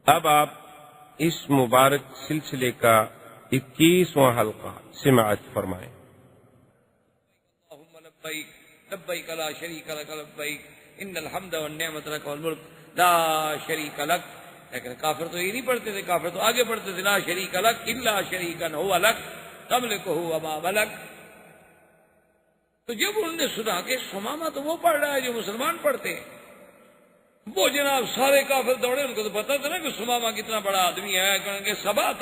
اب آپ اس مبارک سلسلے کا 21واں حلقہ سماعت فرمائیں۔ اللہم لبیک لبیک لا شریک لک لبیک ان الحمد والنعمت لک والملک لا شریک لک۔ لیکن کافر تو یہ نہیں پڑھتے تھے، کافر تو آگے پڑھتے تھے لا شریک لک الا شریکا هو لک تملکہ وما ملک۔ تو جب انہوں نے سنا کہ سمامہ تو وہ پڑھ رہا ہے جو مسلمان پڑھتے ہیں، وہ جناب سارے کافر دوڑے، ان کو تو پتا تھا نا کہ سمامہ کتنا بڑا آدمی ہے، کہیں گے سبات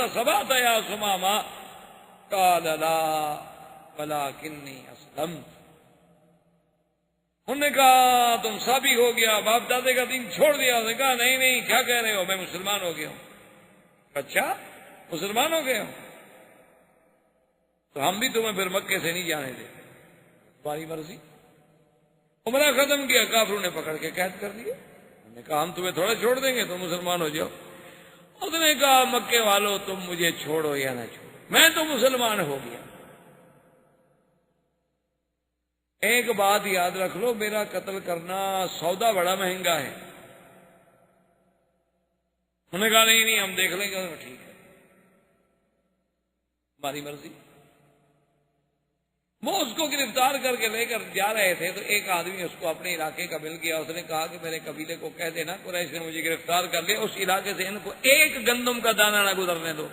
یا سمامہ قال لا ولکنی اسلمت۔ انہوں نے کہا تم سابق ہو گیا، باپ دادے کا دین چھوڑ دیا۔ انہوں نے کہا نہیں نہیں، کیا کہہ رہے ہو، میں مسلمان ہو گیا ہوں۔ اچھا مسلمان ہو گئے ہو تو ہم بھی تمہیں پھر مکے سے نہیں جانے دیں، تمہاری مرضی۔ عمرہ ختم کیا، کافروں نے پکڑ کے قید کر دیا۔ انہوں نے کہا ہم تمہیں تھوڑا چھوڑ دیں گے، تم مسلمان ہو جاؤ۔ اس نے کہا مکے والوں تم مجھے چھوڑو یا نہ چھوڑو، میں تو مسلمان ہو گیا۔ ایک بات یاد رکھ لو، میرا قتل کرنا سودا بڑا مہنگا ہے۔ انہوں نے کہا نہیں نہیں ہم دیکھ لیں گے۔ ٹھیک ہے ہماری مرضی۔ وہ اس کو گرفتار کر کے لے کر جا رہے تھے تو ایک آدمی اس کو اپنے علاقے کا مل گیا۔ اس نے کہا کہ میرے قبیلے کو کہہ دینا قریش نے مجھے گرفتار کر لیا، اس علاقے سے ان کو ایک گندم کا دانہ نہ گزرنے دو،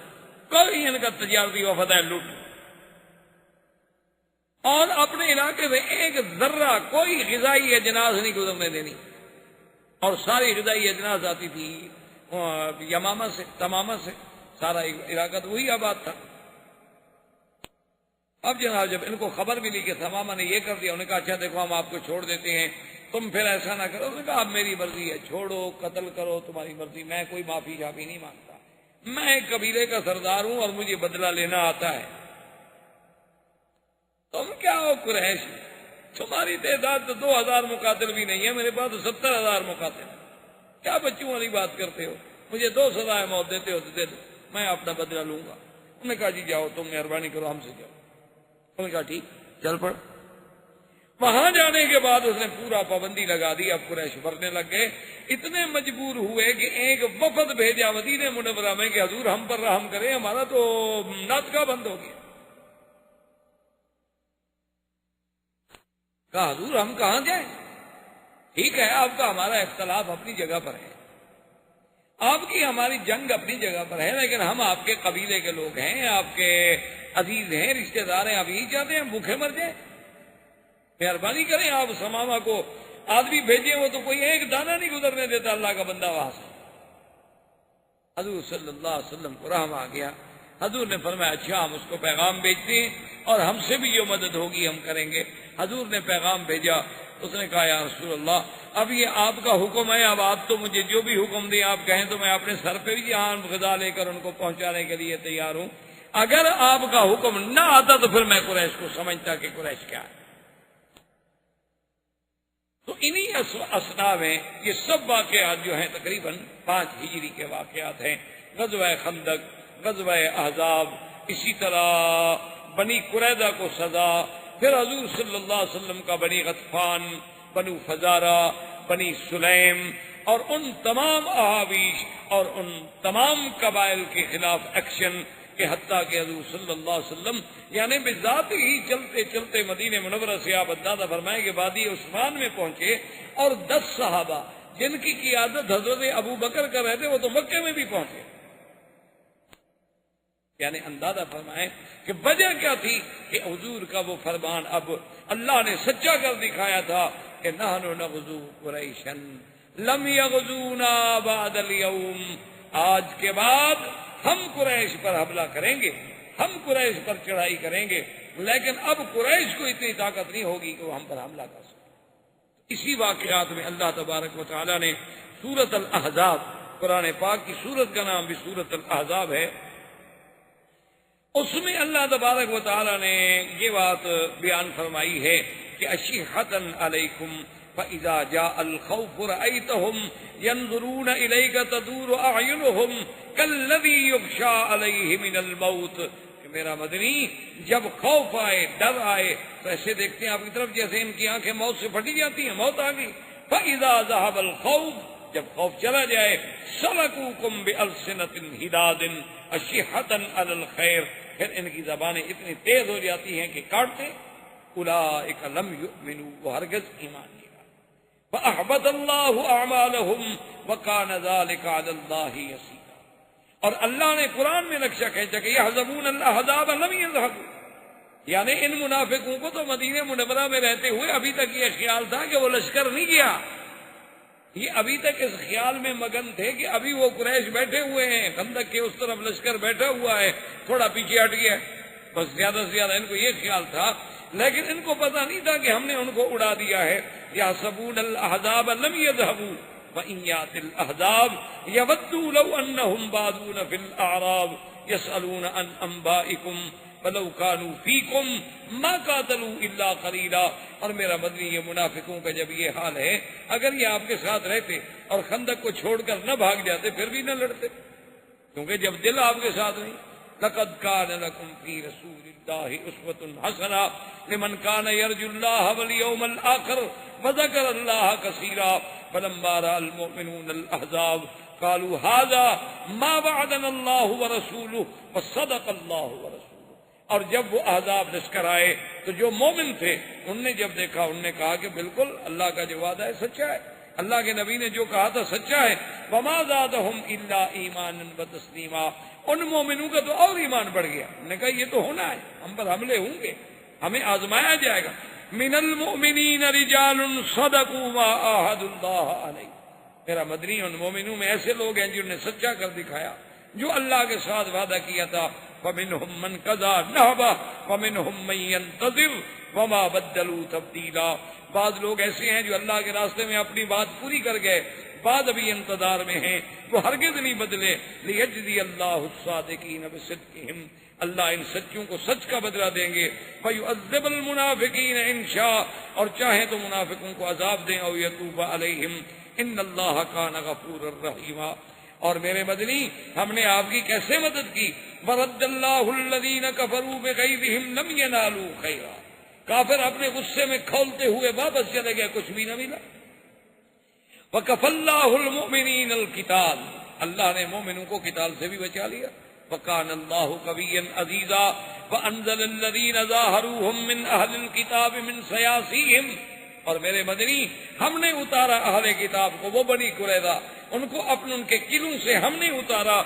کوئی ان کا تجارتی وفد ہے لوٹ، اور اپنے علاقے میں ایک ذرہ کوئی غذائی اجناس نہیں گزرنے دینی۔ اور ساری غذائی اجناس آتی تھی یمامہ سے، تمامہ سے، سارا علاقہ تو وہی آباد تھا۔ اب جناب جب ان کو خبر ملی کہ تمامہ نے یہ کر دیا، انہوں نے کہا اچھا دیکھو ہم آپ کو چھوڑ دیتے ہیں، تم پھر ایسا نہ کرو۔ انہوں نے کہا اب میری مرضی ہے، چھوڑو قتل کرو تمہاری مرضی، میں کوئی معافی شافی نہیں مانگتا، میں ایک قبیلے کا سردار ہوں اور مجھے بدلہ لینا آتا ہے۔ تم کیا ہو قریش، تمہاری تعداد تو 2000 مقاتل بھی نہیں ہے، میرے پاس تو 70,000 مقاتل ہیں، کیا بچوں والی بات کرتے ہو، مجھے 2 سزائیں موت دیتے ہو تو دے دو، میں اپنا بدلہ لوں گا۔ انہوں نے کہا جی جاؤ، تم مہربانی کرو ہم سے جاؤ۔ انہوں نے کہا ٹھیک چل پڑ۔ وہاں جانے کے بعد اس نے پورا پابندی لگا دی۔ اب قریش مرنے لگ گئے، اتنے مجبور ہوئے کہ ایک وفد بھیجا مدینہ منورہ میں کہ حضور ہم پر رحم کریں، ہمارا تو ناطقہ بند ہو گیا۔ کہا حضور ہم کہاں جائیں، ٹھیک ہے آپ کا ہمارا اختلاف اپنی جگہ پر ہے، آپ کی ہماری جنگ اپنی جگہ پر ہے، لیکن ہم آپ کے قبیلے کے لوگ ہیں، آپ کے عزیز ہیں، رشتہ دار ہیں، آپ یہی چاہتے ہیں بھوکے مر جائیں، مہربانی کریں آپ سمامہ کو آدمی بھیجیں، وہ تو کوئی ایک دانہ نہیں گزرنے دیتا اللہ کا بندہ وہاں سے۔ حضور صلی اللہ علیہ وسلم کو رحم آ گیا۔ حضور نے فرمایا اچھا ہم اس کو پیغام بھیجتے ہیں اور ہم سے بھی جو مدد ہوگی ہم کریں گے۔ حضور نے پیغام بھیجا، اس نے کہا یا رسول اللہ اب یہ آپ کا حکم ہے، اب آپ تو مجھے جو بھی حکم دیں آپ کہیں تو میں اپنے سر پہ بھی یہاں غذا لے کر ان کو پہنچانے کے لیے تیار ہوں، اگر آپ کا حکم نہ آتا تو پھر میں قریش کو سمجھتا کہ قریش کیا ہے۔ تو انہی اسنا میں یہ سب واقعات جو ہیں تقریباً 5 ہجری کے واقعات ہیں۔ غزوہ خندق، غزوہ احزاب، اسی طرح بنی قریظہ کو سزا، پھر حضور صلی اللہ علیہ وسلم کا بنی غطفان، بنو فزارہ، بنی سلیم، اور ان تمام احابیش اور ان تمام قبائل کے خلاف ایکشن، کہ حتیٰ کہ حضور صلی اللہ علیہ وسلم یعنی بذات ہی چلتے چلتے مدینہ منورہ سے آپ اندازہ فرمائیں کہ وادی عثمان میں پہنچے، اور 10 صحابہ جن کی قیادت حضرت ابو بکر کر رہے تھے وہ تو مکے میں بھی پہنچے۔ یعنی اندازہ فرمائیں کہ وجہ کیا تھی کہ حضور کا وہ فرمان اب اللہ نے سچا کر دکھایا تھا کہ نحن نغزو قریشا لم یغزونا بعد اليوم، آج کے بعد ہم قریش پر حملہ کریں گے، ہم قریش پر چڑھائی کریں گے، لیکن اب قریش کو اتنی طاقت نہیں ہوگی کہ وہ ہم پر حملہ کر سکے۔ اسی واقعات میں اللہ تبارک و تعالیٰ نے سورۃ الاحزاب، قرآن پاک کی سورت کا نام بھی سورۃ الاحزاب ہے، اس میں اللہ تبارک و تعالیٰ نے یہ بات بیان فرمائی ہے کہ اشحۃ علیکم فَإِذَا جَاءَ الْخَوْفُ رَأَيْتَهُمْ يَنْظُرُونَ إِلَيْكَ تَدُورُ أَعْيُنُهُمْ كَالَّذِي يُغْشَىٰ عَلَيْهِ مِنَ الْمَوْتِ، کہ میرا مدنی جب خوف آئے، ڈر آئے تو ایسے دیکھتے ہیں آپ کی طرف جیسے ان کی آنکھیں موت سے پھٹی جاتی ہیں، موت آ گئی۔ فَإِذَا ذَهَبَ الْخَوْفُ، جب خوف چلا جائے سلکوکم بألسنۃ حداد اشحۃ علی الخیر، پھر ان کی زبانیں اتنی تیز ہو جاتی ہیں کہ کاٹتے. اولئک لم یؤمنوا، وہ ہرگز ایمان نہیں لائے. فاحبط اللہ اعمالهم وکان ذلک علی اللہ یسیرا. اور اللہ نے قرآن میں نقشہ کھینچا کہ یحسبون الاحزاب لم یذهبوا، یعنی ان منافقوں کو تو مدینہ منورہ میں رہتے ہوئے ابھی تک یہ خیال تھا کہ وہ لشکر نہیں گیا. یہ ابھی تک اس خیال میں مگن تھے کہ ابھی وہ قریش بیٹھے ہوئے ہیں، خندق کے اس طرف لشکر بیٹھا ہوا ہے، تھوڑا پیچھے ہٹ گیا، بس زیادہ سے زیادہ ان کو یہ خیال تھا. لیکن ان کو پتہ نہیں تھا کہ ہم نے ان کو اڑا دیا ہے. یحسبون الاحزاب لم یذهبوا وإن يأت الأحزاب يودوا لو أنهم بادون في الأعراب يسألون عن أنبائكم فلو كانوا فيكم ما قاتلوا إلا قليلا. اور میرا مدنی یہ منافقوں کا جب یہ حال ہے، اگر یہ آپ کے ساتھ رہتے اور خندق کو چھوڑ کر نہ بھاگ جاتے پھر بھی نہ لڑتے، کیونکہ جب دل آپ کے ساتھ نہیں. لقد كان لكم في رسول الله أسوة حسنة لمن كان يرجو الله واليوم الآخر وذكر الله كثيرا فلما رأى المؤمنون الأحزاب قالوا هذا ما وعدنا الله ورسوله وصدق الله ورسوله. اور جب وہ احزاب لشکر آئے تو جو مومن تھے انہوں نے جب دیکھا، انہوں نے کہا کہ بالکل اللہ کا جو وعدہ ہے سچا ہے، اللہ کے نبی نے جو کہا تھا سچا ہے. وما زادهم الا ایمانا وتسلیما. ان مومنوں کا تو اور ایمان بڑھ گیا. انہوں نے کہا یہ تو ہونا ہے، ہم پر حملے ہوں گے، ہمیں آزمایا جائے گا. من المؤمنین رجال صدقوا ما عاهدوا الله علیہ. میرا مدنی ان مومنوں میں ایسے لوگ ہیں جنہوں نے سچا کر دکھایا جو اللہ کے ساتھ وعدہ کیا تھا. فمنهم من قضى نحبه ومنهم من ينتظر وما بدلوا تبدیلا. بعض لوگ ایسے ہیں جو اللہ کے راستے میں اپنی بات پوری کر گئے، بعد ابھی انتظار میں ہیں، وہ ہرگز نہیں بدلے. لیجزی اللہ الصادقین بصدقہم. اللہ ان سچوں کو سچ کا بدلہ دیں گے. فیعذب المنافقین ان شاء، اور چاہیں تو منافقوں کو عذاب دیں. او یتوب علیہم ان اللہ کان غفورا رحیما. اور میرے مدنی ہم نے آپ کی کیسے مدد کی. ورد اللہ الذین کفروا بغیظہم لم ینالوا خیرا. کافر اپنے غصے میں کھولتے ہوئے واپس چلے گئے، کچھ بھی نہ ملا. وکفى اللہ المؤمنین القتال. اللہ نے مومنوں کو قتال سے بھی بچا لیا. وکان اللہ قویا عزیزا. وانزل الذین ظاہروہم من اہل الکتاب من صیاصیہم. اور میرے مدنی ہم نے اتارا اہل کتاب کو، وہ بنی قریظہ، ان کو اپنے ان کے قلعوں سے ہم نے اتارا.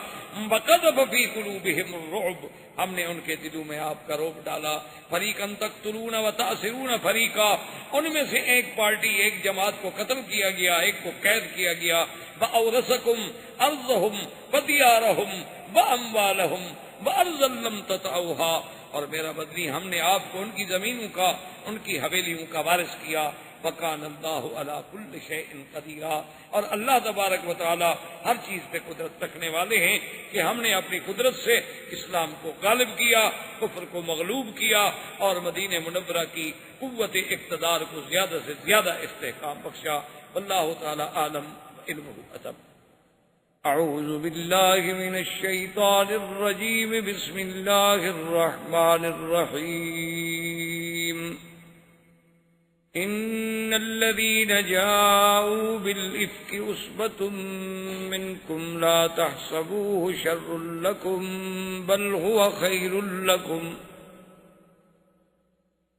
وقذف فی قلوبہم الرعب. ہم نے ان کے دلوں میں آپ کا روب ڈالا. فریقا تقتلون وتأسرون فریقا. ان میں سے ایک پارٹی، ایک جماعت کو قتل کیا گیا، ایک کو قید کیا گیا. وأورثکم ارضہم ودیارہم واموالہم وارضا لم تطئوها. اور میرا بدنی ہم نے آپ کو ان کی زمینوں کا، ان کی حویلیوں کا وارث کیا. وکان اللہ علی کل شیء قدیر. اور اللہ تبارک و تعالی ہر چیز پہ قدرت رکھنے والے ہیں کہ ہم نے اپنی قدرت سے اسلام کو غالب کیا، کفر کو مغلوب کیا، اور مدینہ منورہ کی قوت اقتدار کو زیادہ سے زیادہ استحکام بخشا. واللہ تعالی عالم علمہ اتم. اعوذ باللہ من الشیطان الرجیم. بسم اللہ الرحمن الرحیم. ان الذين جاءوا بالافك عصبة منكم لا تحسبوه شر لكم بل هو خير لكم.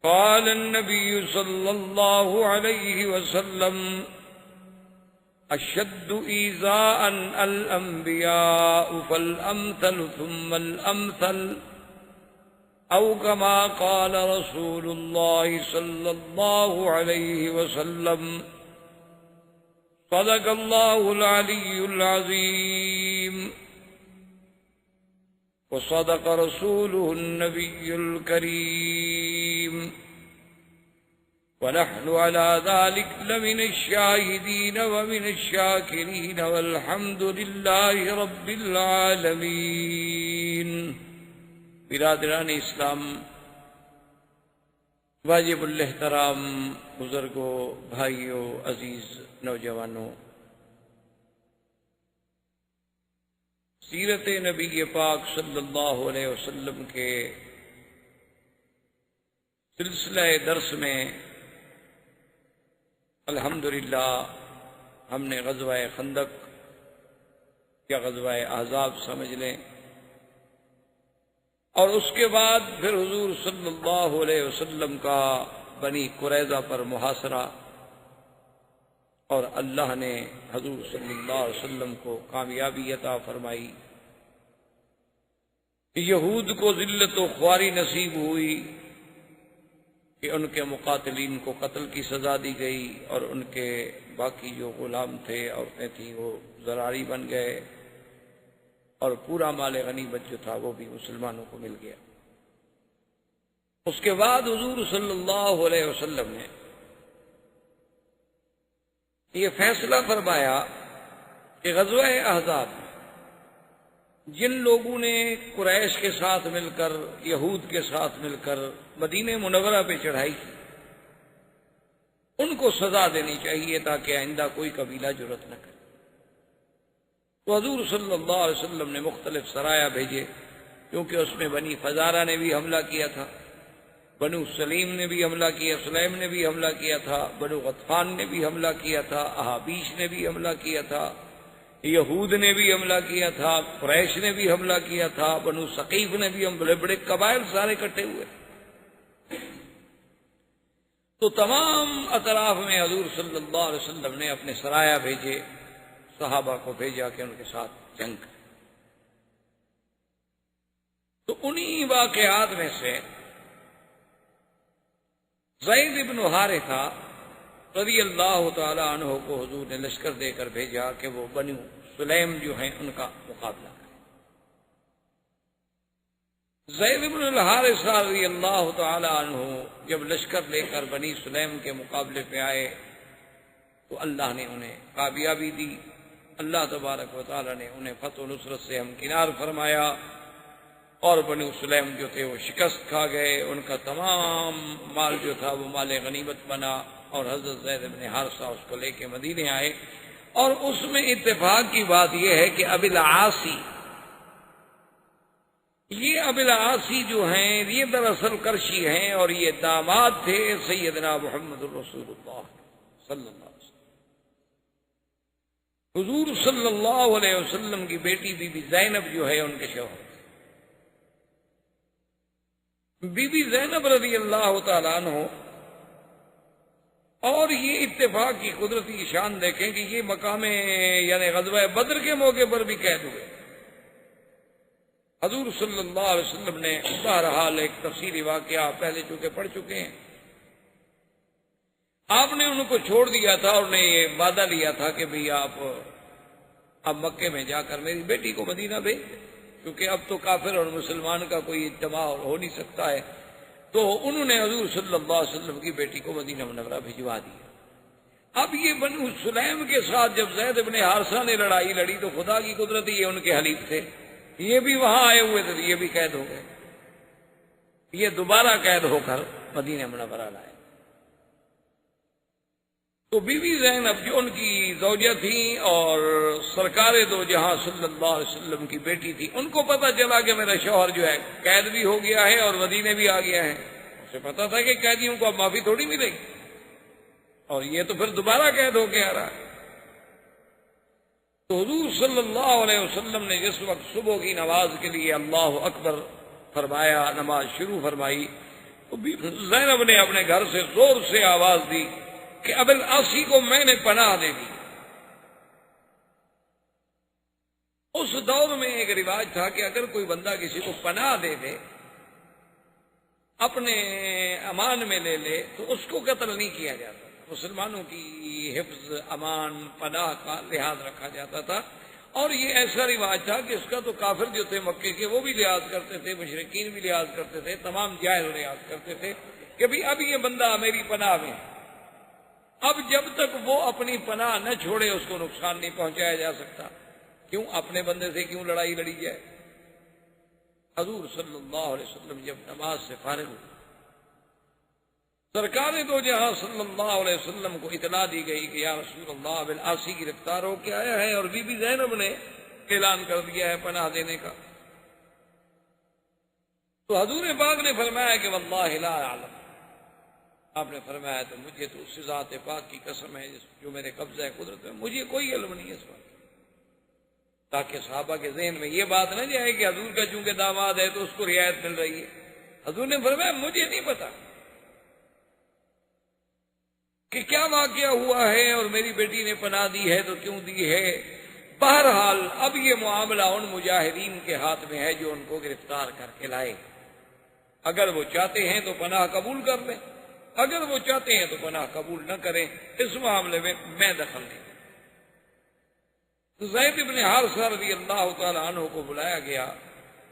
قال النبي صلى الله عليه وسلم اشد ايذاء الانبياء فالامثل ثم الامثل، او كما قال رسول الله صلى الله عليه وسلم. صدق الله العلي العظيم وصدق رسوله النبي الكريم. ونحن على ذلك لمن الشاهدين ومن الشاكرين والحمد لله رب العالمين. برادران اسلام، واجب الاحترام بزرگوں، بھائیوں، عزیز نوجوانوں، سیرت نبی پاک صلی اللہ علیہ وسلم کے سلسلہ درس میں الحمدللہ ہم نے غزوہ خندق یا غزوہ احزاب سمجھ لیں، اور اس کے بعد پھر حضور صلی اللہ علیہ وسلم کا بنی قریظہ پر محاصرہ، اور اللہ نے حضور صلی اللہ علیہ وسلم کو کامیابی عطا فرمائی، یہود کو ذلت و خواری نصیب ہوئی کہ ان کے مقاتلین کو قتل کی سزا دی گئی، اور ان کے باقی جو غلام تھے، عورتیں تھیں، وہ ذراری بن گئے، اور پورا مال غنیمت جو تھا وہ بھی مسلمانوں کو مل گیا۔ اس کے بعد حضور صلی اللہ علیہ وسلم نے یہ فیصلہ فرمایا کہ غزوہ احزاب میں جن لوگوں نے قریش کے ساتھ مل کر، یہود کے ساتھ مل کر مدینہ منورہ پہ چڑھائی کی، ان کو سزا دینی چاہیے تاکہ آئندہ کوئی قبیلہ جرأت نہ کرے۔ تو حضور صلی اللہ علیہ وسلم نے مختلف سرایا بھیجے، کیونکہ اس میں بنی فزارہ نے بھی حملہ کیا تھا، بنو سلیم نے بھی حملہ کیا، سلیم نے بھی حملہ کیا تھا، بنو غطفان نے بھی حملہ کیا تھا، احابیش نے بھی حملہ کیا تھا، یہود نے بھی حملہ کیا تھا، قریش نے بھی حملہ کیا تھا، بنو ثقیف نے بھی، بڑے بڑے قبائل سارے اکٹھے ہوئے۔ تو تمام اطراف میں حضور صلی اللہ علیہ وسلم نے اپنے سرایا بھیجے، صحابہ کو بھیجا کہ ان کے ساتھ جنگ کریں۔ تو انہی واقعات میں سے زید بن حارثہ رضی اللہ تعالی عنہ کو حضور نے لشکر دے کر بھیجا کہ وہ بنو سلیم جو ہیں ان کا مقابلہ کریں۔ زید بن الحارثہ رضی اللہ تعالی عنہ جب لشکر لے کر بنی سلیم کے مقابلے پہ آئے تو اللہ نے انہیں کامیابی دی، اللہ تبارک و تعالی نے انہیں فتح و نصرت سے ہمکنار فرمایا، اور بنو سلیم جو تھے وہ شکست کھا گئے، ان کا تمام مال جو تھا وہ مال غنیمت بنا، اور حضرت زید بن حارثہ اس کو لے کے مدینے آئے۔ اور اس میں اتفاق کی بات یہ ہے کہ ابی العاصی، یہ ابی العاصی جو ہیں یہ دراصل کرشی ہیں، اور یہ داماد تھے سیدنا محمد الرسول اللہ صلی اللہ علیہ وسلم۔ حضور صلی اللہ علیہ وسلم کی بیٹی بی بی زینب جو ہے ان کے شوہر، بی بی زینب رضی اللہ تعالیٰ عنہ، اور یہ اتفاق کی قدرتی شان دیکھیں کہ یہ مقام یعنی غزوہ بدر کے موقع پر بھی قید ہوئے۔ حضور صلی اللہ علیہ وسلم نے بہرحال ایک تفصیلی واقعہ پہلے چونکہ پڑھ چکے ہیں، آپ نے ان کو چھوڑ دیا تھا، اور نے یہ وعدہ لیا تھا کہ بھئی آپ اب مکے میں جا کر میری بیٹی کو مدینہ بھیج دیں، کیونکہ اب تو کافر اور مسلمان کا کوئی اجتماع ہو نہیں سکتا ہے۔ تو انہوں نے حضور صلی اللہ علیہ وسلم کی بیٹی کو مدینہ منورہ بھجوا دیا۔ اب یہ بنو سلیم کے ساتھ جب زید بن حارثہ نے لڑائی لڑی تو خدا کی قدرت، یہ ان کے حلیف تھے، یہ بھی وہاں آئے ہوئے تھے، یہ بھی قید ہو گئے، یہ دوبارہ قید ہو کر مدینہ منورہ لائے۔ تو بی بی زینب جو ان کی زوجہ تھیں اور سرکار دو جہاں صلی اللہ علیہ وسلم کی بیٹی تھی، ان کو پتہ چلا کہ میرا شوہر جو ہے قید بھی ہو گیا ہے اور مدینے بھی آ گیا ہے۔ اسے پتہ تھا کہ قیدیوں کو اب معافی تھوڑی ملے گی، اور یہ تو پھر دوبارہ قید ہو کے آ رہا ہے۔ تو حضور صلی اللہ علیہ وسلم نے جس وقت صبح کی نماز کے لیے اللہ اکبر فرمایا، نماز شروع فرمائی، تو زینب نے اپنے گھر سے زور سے آواز دی کہ ابی العاصی کو میں نے پناہ دے دی۔ اس دور میں ایک رواج تھا کہ اگر کوئی بندہ کسی کو پناہ دے دے، اپنے امان میں لے لے، تو اس کو قتل نہیں کیا جاتا تھا۔ مسلمانوں کی حفظ، امان، پناہ کا لحاظ رکھا جاتا تھا، اور یہ ایسا رواج تھا کہ اس کا تو کافر جو تھے مکے کے وہ بھی لحاظ کرتے تھے، مشرکین بھی لحاظ کرتے تھے، تمام جاہل لحاظ کرتے تھے کہ بھئی اب یہ بندہ میری پناہ میں ہے، اب جب تک وہ اپنی پناہ نہ چھوڑے اس کو نقصان نہیں پہنچایا جا سکتا۔ کیوں اپنے بندے سے کیوں لڑائی لڑی جائے؟ حضور صلی اللہ علیہ وسلم جب نماز سے فارغ ہوئے، سرکار دو جہاں صلی اللہ علیہ وسلم کو اطلاع دی گئی کہ یا رسول اللہ ابی العاصی گرفتار ہو کے آیا ہے، اور بی بی زینب نے اعلان کر دیا ہے پناہ دینے کا۔ تو حضور پاک نے فرمایا کہ واللہ لا اعلم، آپ نے فرمایا تو مجھے تو اس ذات پاک کی قسم ہے جو میرے قبضہ قدرت میں، مجھے کوئی علم نہیں ہے اس بات، تاکہ صحابہ کے ذہن میں یہ بات نہ جائے کہ حضور کا چونکہ داماد ہے تو اس کو رعایت مل رہی ہے۔ حضور نے فرمایا مجھے نہیں پتا کہ کیا واقعہ ہوا ہے اور میری بیٹی نے پناہ دی ہے تو کیوں دی ہے۔ بہرحال اب یہ معاملہ ان مجاہدین کے ہاتھ میں ہے جو ان کو گرفتار کر کے لائے، اگر وہ چاہتے ہیں تو پناہ قبول کر لیں، اگر وہ چاہتے ہیں تو پناہ قبول نہ کریں، اس معاملے میں دخل نہیں۔ زید بن حارثہ رضی اللہ تعالی عنہ کو بلایا گیا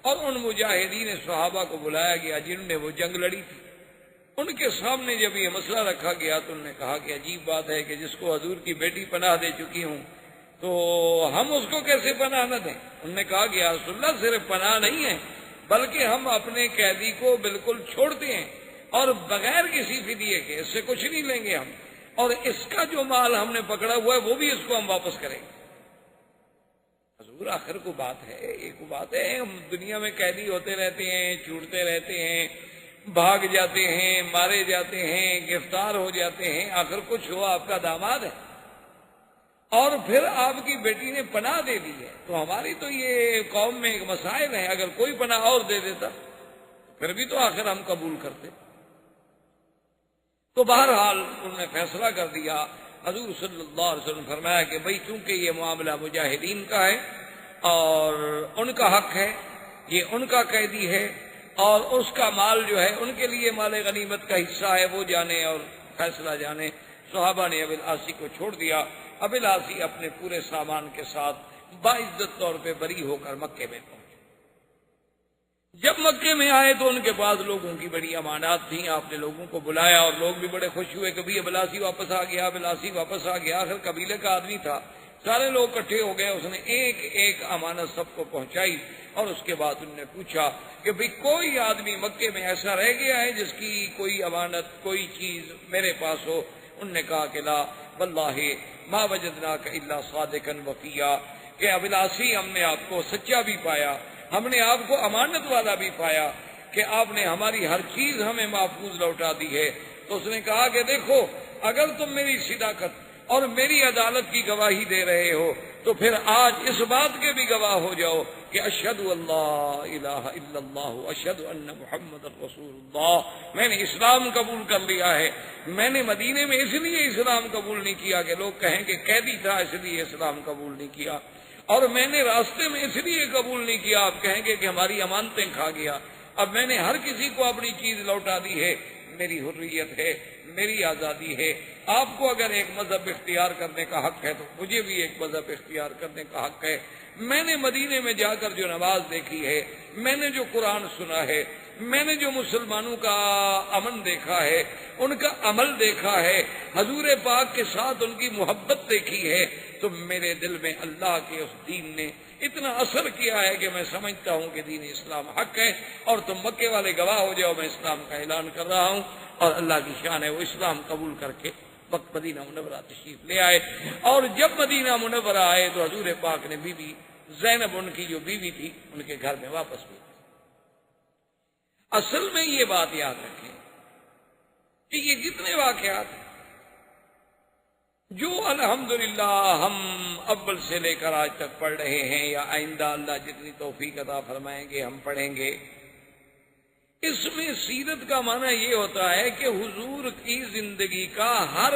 اور ان مجاہدین صحابہ کو بلایا گیا جنہوں نے وہ جنگ لڑی تھی۔ ان کے سامنے جب یہ مسئلہ رکھا گیا تو انہوں نے کہا کہ عجیب بات ہے کہ جس کو حضور کی بیٹی پناہ دے چکی ہوں تو ہم اس کو کیسے پناہ نہ دیں۔ انہوں نے کہا کہ یا رسول اللہ صرف پناہ نہیں ہے بلکہ ہم اپنے قیدی کو بالکل چھوڑتے ہیں اور بغیر کسی فدیے کے، اس سے کچھ نہیں لیں گے ہم، اور اس کا جو مال ہم نے پکڑا ہوا ہے وہ بھی اس کو ہم واپس کریں گے۔ حضور آخر کو بات ہے، ایک بات ہے ہم دنیا میں قیدی ہوتے رہتے ہیں، چھوٹتے رہتے ہیں، بھاگ جاتے ہیں، مارے جاتے ہیں، گرفتار ہو جاتے ہیں، آخر کچھ ہوا آپ کا داماد ہے اور پھر آپ کی بیٹی نے پناہ دے دی ہے، تو ہماری تو یہ قوم میں ایک مسائل ہے، اگر کوئی پناہ اور دے دیتا پھر بھی تو آخر ہم قبول کرتے۔ تو بہرحال انہوں نے فیصلہ کر دیا۔ حضور صلی اللہ علیہ وسلم فرمایا کہ بھئی چونکہ یہ معاملہ مجاہدین کا ہے اور ان کا حق ہے، یہ ان کا قیدی ہے اور اس کا مال جو ہے ان کے لیے مال غنیمت کا حصہ ہے، وہ جانے اور فیصلہ جانے۔ صحابہ نے ابی العاصی کو چھوڑ دیا۔ ابی العاصی اپنے پورے سامان کے ساتھ باعزت طور پہ بری ہو کر مکے میں پہنچے۔ جب مکے میں آئے تو ان کے پاس لوگوں کی بڑی امانات تھیں، آپ نے لوگوں کو بلایا اور لوگ بھی بڑے خوش ہوئے کہ ابی العاصی واپس آ گیا، ابی العاصی واپس آ گیا۔ آخر قبیلے کا آدمی تھا، سارے لوگ اکٹھے ہو گئے، اس نے ایک ایک امانت سب کو پہنچائی اور اس کے بعد انہوں نے پوچھا کہ بھئی کوئی آدمی مکے میں ایسا رہ گیا ہے جس کی کوئی امانت کوئی چیز میرے پاس ہو؟ انہوں نے کہا کہ لا واللہ ما وجدناک الا صادقا وفیا، کہ ابی العاصی ہم نے آپ کو سچا بھی پایا، ہم نے آپ کو امانت والا بھی پایا کہ آپ نے ہماری ہر چیز ہمیں محفوظ لوٹا دی ہے۔ تو اس نے کہا کہ دیکھو اگر تم میری صداقت اور میری عدالت کی گواہی دے رہے ہو تو پھر آج اس بات کے بھی گواہ ہو جاؤ کہ اشہد اللہ الہ الا اللہ اشہد ان محمد رسول اللہ، میں نے اسلام قبول کر لیا ہے۔ میں نے مدینے میں اس لیے اسلام قبول نہیں کیا کہ لوگ کہیں کہ قیدی تھا اس لیے اسلام قبول نہیں کیا، اور میں نے راستے میں اس لیے قبول نہیں کیا آپ کہیں گے کہ ہماری امانتیں کھا گیا۔ اب میں نے ہر کسی کو اپنی چیز لوٹا دی ہے، میری حریت ہے، میری آزادی ہے۔ آپ کو اگر ایک مذہب اختیار کرنے کا حق ہے تو مجھے بھی ایک مذہب اختیار کرنے کا حق ہے۔ میں نے مدینے میں جا کر جو نماز دیکھی ہے، میں نے جو قرآن سنا ہے، میں نے جو مسلمانوں کا امن دیکھا ہے، ان کا عمل دیکھا ہے، حضور پاک کے ساتھ ان کی محبت دیکھی ہے، تو میرے دل میں اللہ کے اس دین نے اتنا اثر کیا ہے کہ میں سمجھتا ہوں کہ دین اسلام حق ہے، اور تم مکے والے گواہ ہو جاؤ، میں اسلام کا اعلان کر رہا ہوں۔ اور اللہ کی شان ہے وہ اسلام قبول کر کے وقت مدینہ منورہ تشریف لے آئے، اور جب مدینہ منورہ آئے تو حضور پاک نے بی بی زینب ان کی جو بیوی تھی ان کے گھر میں واپس ہوئی۔ اصل میں یہ بات یاد رکھیں کہ یہ جتنے واقعات ہیں جو الحمدللہ ہم اول سے لے کر آج تک پڑھ رہے ہیں یا آئندہ اللہ جتنی توفیق عطا فرمائیں گے ہم پڑھیں گے، اس میں سیرت کا معنی یہ ہوتا ہے کہ حضور کی زندگی کا ہر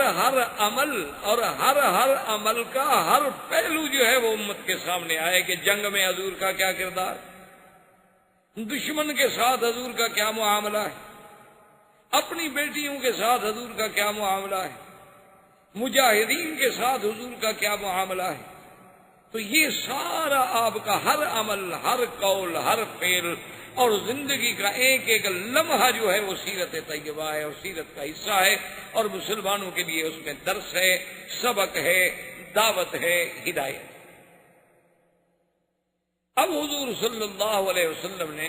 عمل اور ہر عمل کا ہر پہلو جو ہے وہ امت کے سامنے آئے کہ جنگ میں حضور کا کیا کردار، دشمن کے ساتھ حضور کا کیا معاملہ ہے، اپنی بیٹیوں کے ساتھ حضور کا کیا معاملہ ہے، مجاہدین کے ساتھ حضور کا کیا معاملہ ہے۔ تو یہ سارا آپ کا ہر عمل، ہر قول، ہر فعل اور زندگی کا ایک ایک لمحہ جو ہے وہ سیرت طیبہ ہے اور سیرت کا حصہ ہے، اور مسلمانوں کے لیے اس میں درس ہے، سبق ہے، دعوت ہے، ہدایت۔ اب حضور صلی اللہ علیہ وسلم نے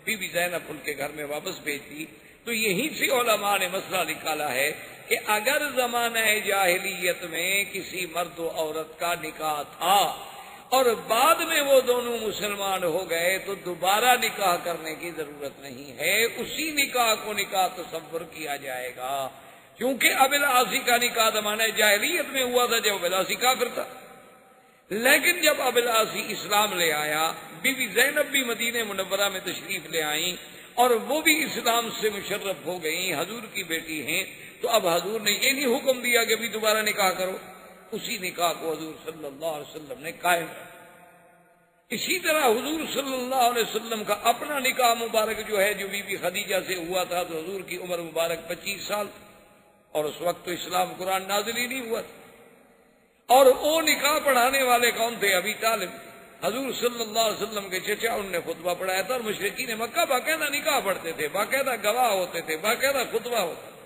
بی بی زینب ان کے گھر میں واپس بھیج دی، تو یہیں سے علماء نے مسئلہ نکالا ہے کہ اگر زمانہ جاہلیت میں کسی مرد و عورت کا نکاح تھا اور بعد میں وہ دونوں مسلمان ہو گئے تو دوبارہ نکاح کرنے کی ضرورت نہیں ہے، اسی نکاح کو نکاح تصور کیا جائے گا۔ کیونکہ ابو العاص کا نکاح زمانہ جاہلیت میں ہوا تھا جب ابو العاص کافر تھا، لیکن جب ابو العاص اسلام لے آیا، بی بی زینب بھی مدینہ منورہ میں تشریف لے آئیں اور وہ بھی اسلام سے مشرف ہو گئیں، حضور کی بیٹی ہیں، تو اب حضور نے یہ نہیں حکم دیا کہ بھی دوبارہ نکاح کرو، اسی نکاح کو حضور صلی اللہ علیہ وسلم نے قائم رکھا۔ اسی طرح حضور صلی اللہ علیہ وسلم کا اپنا نکاح مبارک جو ہے، جو بی بی خدیجہ سے ہوا تھا، تو حضور کی عمر مبارک 25 سال، اور اس وقت تو اسلام قرآن نازل ہی نہیں ہوا تھا۔ اور وہ نکاح پڑھانے والے کون تھے؟ ابی طالب، حضور صلی اللہ علیہ وسلم کے چچا، ان نے خطبہ پڑھایا تھا، اور مشرکین مکہ باقاعدہ نکاح پڑھتے تھے، باقاعدہ گواہ ہوتے تھے، باقاعدہ خطبہ ہوتا تھا۔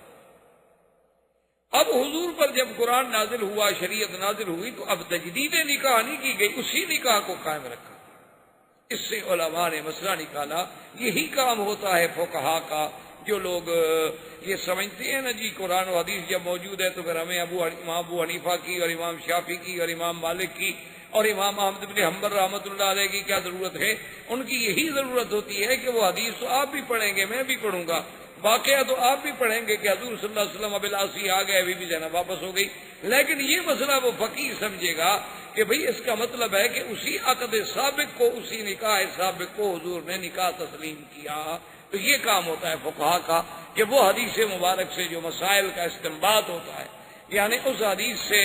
اب حضور پر جب قرآن نازل ہوا، شریعت نازل ہوئی، تو اب تجدید نکاح نہیں کی گئی، اسی نکاح کو قائم رکھا۔ اس سے علماء نے مسئلہ نکالا، یہی کام ہوتا ہے فقہا کا، جو لوگ یہ سمجھتے ہیں نا جی قرآن و حدیث جب موجود ہے تو پھر ہمیں امام ابو حنیفہ کی اور امام شافعی کی اور امام مالک کی اور امام احمد بن حنبل رحمۃ اللہ علیہ کی کیا ضرورت ہے؟ ان کی یہی ضرورت ہوتی ہے کہ وہ حدیث تو آپ بھی پڑھیں گے، میں بھی پڑھوں گا، واقعہ تو آپ بھی پڑھیں گے کہ حضور صلی اللہ علیہ وسلم ابو العاص آ گئے، بی بی زینب واپس ہو گئی، لیکن یہ مسئلہ وہ فقیہ سمجھے گا کہ بھئی اس کا مطلب ہے کہ اسی عقد سابق کو، اسی نکاح سابق کو حضور نے نکاح تسلیم کیا۔ تو یہ کام ہوتا ہے فقہا کا کہ وہ حدیث مبارک سے جو مسائل کا استنباط ہوتا ہے، یعنی اس حدیث سے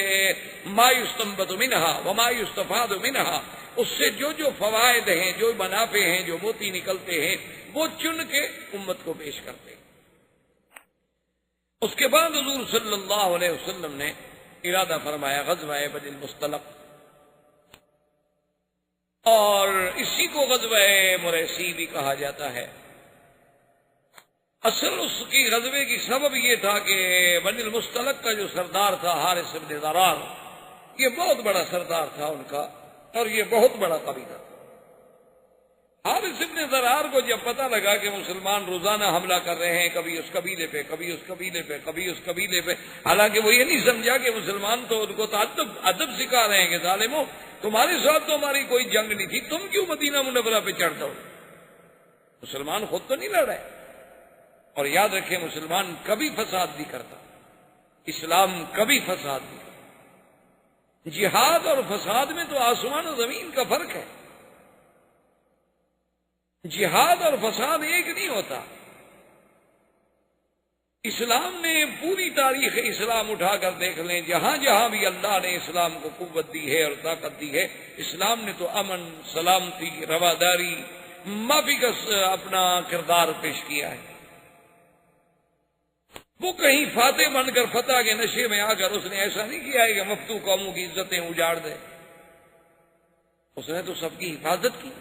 ما یستنبط منہا وما یستفاد منہا، اس سے جو جو فوائد ہیں، جو منافع ہیں، جو موتی نکلتے ہیں، وہ چن کے امت کو پیش کرتے ہیں۔ اس کے بعد حضور صلی اللہ علیہ وسلم نے ارادہ فرمایا غزوہ بنی المصطلق، اور اسی کو غزوہ مریسی بھی کہا جاتا ہے۔ اصل اس کی غزوے کی سبب یہ تھا کہ بنی المصطلق کا جو سردار تھا حارث بن ضرار، یہ بہت بڑا سردار تھا ان کا، اور یہ بہت بڑا قبیلہ تھا۔ حارث بن ضرار کو جب پتہ لگا کہ مسلمان روزانہ حملہ کر رہے ہیں، کبھی اس قبیلے پہ، کبھی اس قبیلے پہ، کبھی اس قبیلے پہ، حالانکہ وہ یہ نہیں سمجھا کہ مسلمان تو ان کو ادب سکھا رہے ہیں کہ ظالموں تمہارے ساتھ تو ہماری کوئی جنگ نہیں تھی، تم کیوں مدینہ منورہ پہ چڑھ دو؟ مسلمان خود تو نہیں لڑ رہے۔ اور یاد رکھیں مسلمان کبھی فساد نہیں کرتا، اسلام کبھی فساد نہیں کرتا۔ جہاد اور فساد میں تو آسمان و زمین کا فرق ہے، جہاد اور فساد ایک نہیں ہوتا۔ اسلام نے پوری تاریخ اسلام اٹھا کر دیکھ لیں، جہاں جہاں بھی اللہ نے اسلام کو قوت دی ہے اور طاقت دی ہے، اسلام نے تو امن، سلامتی، رواداری، معافی کا اپنا کردار پیش کیا ہے۔ وہ کہیں فاتح بن کر فتح کے نشے میں آ کر اس نے ایسا نہیں کیا ہے کہ مفتو قوموں کی عزتیں اجاڑ دے، اس نے تو سب کی حفاظت کی۔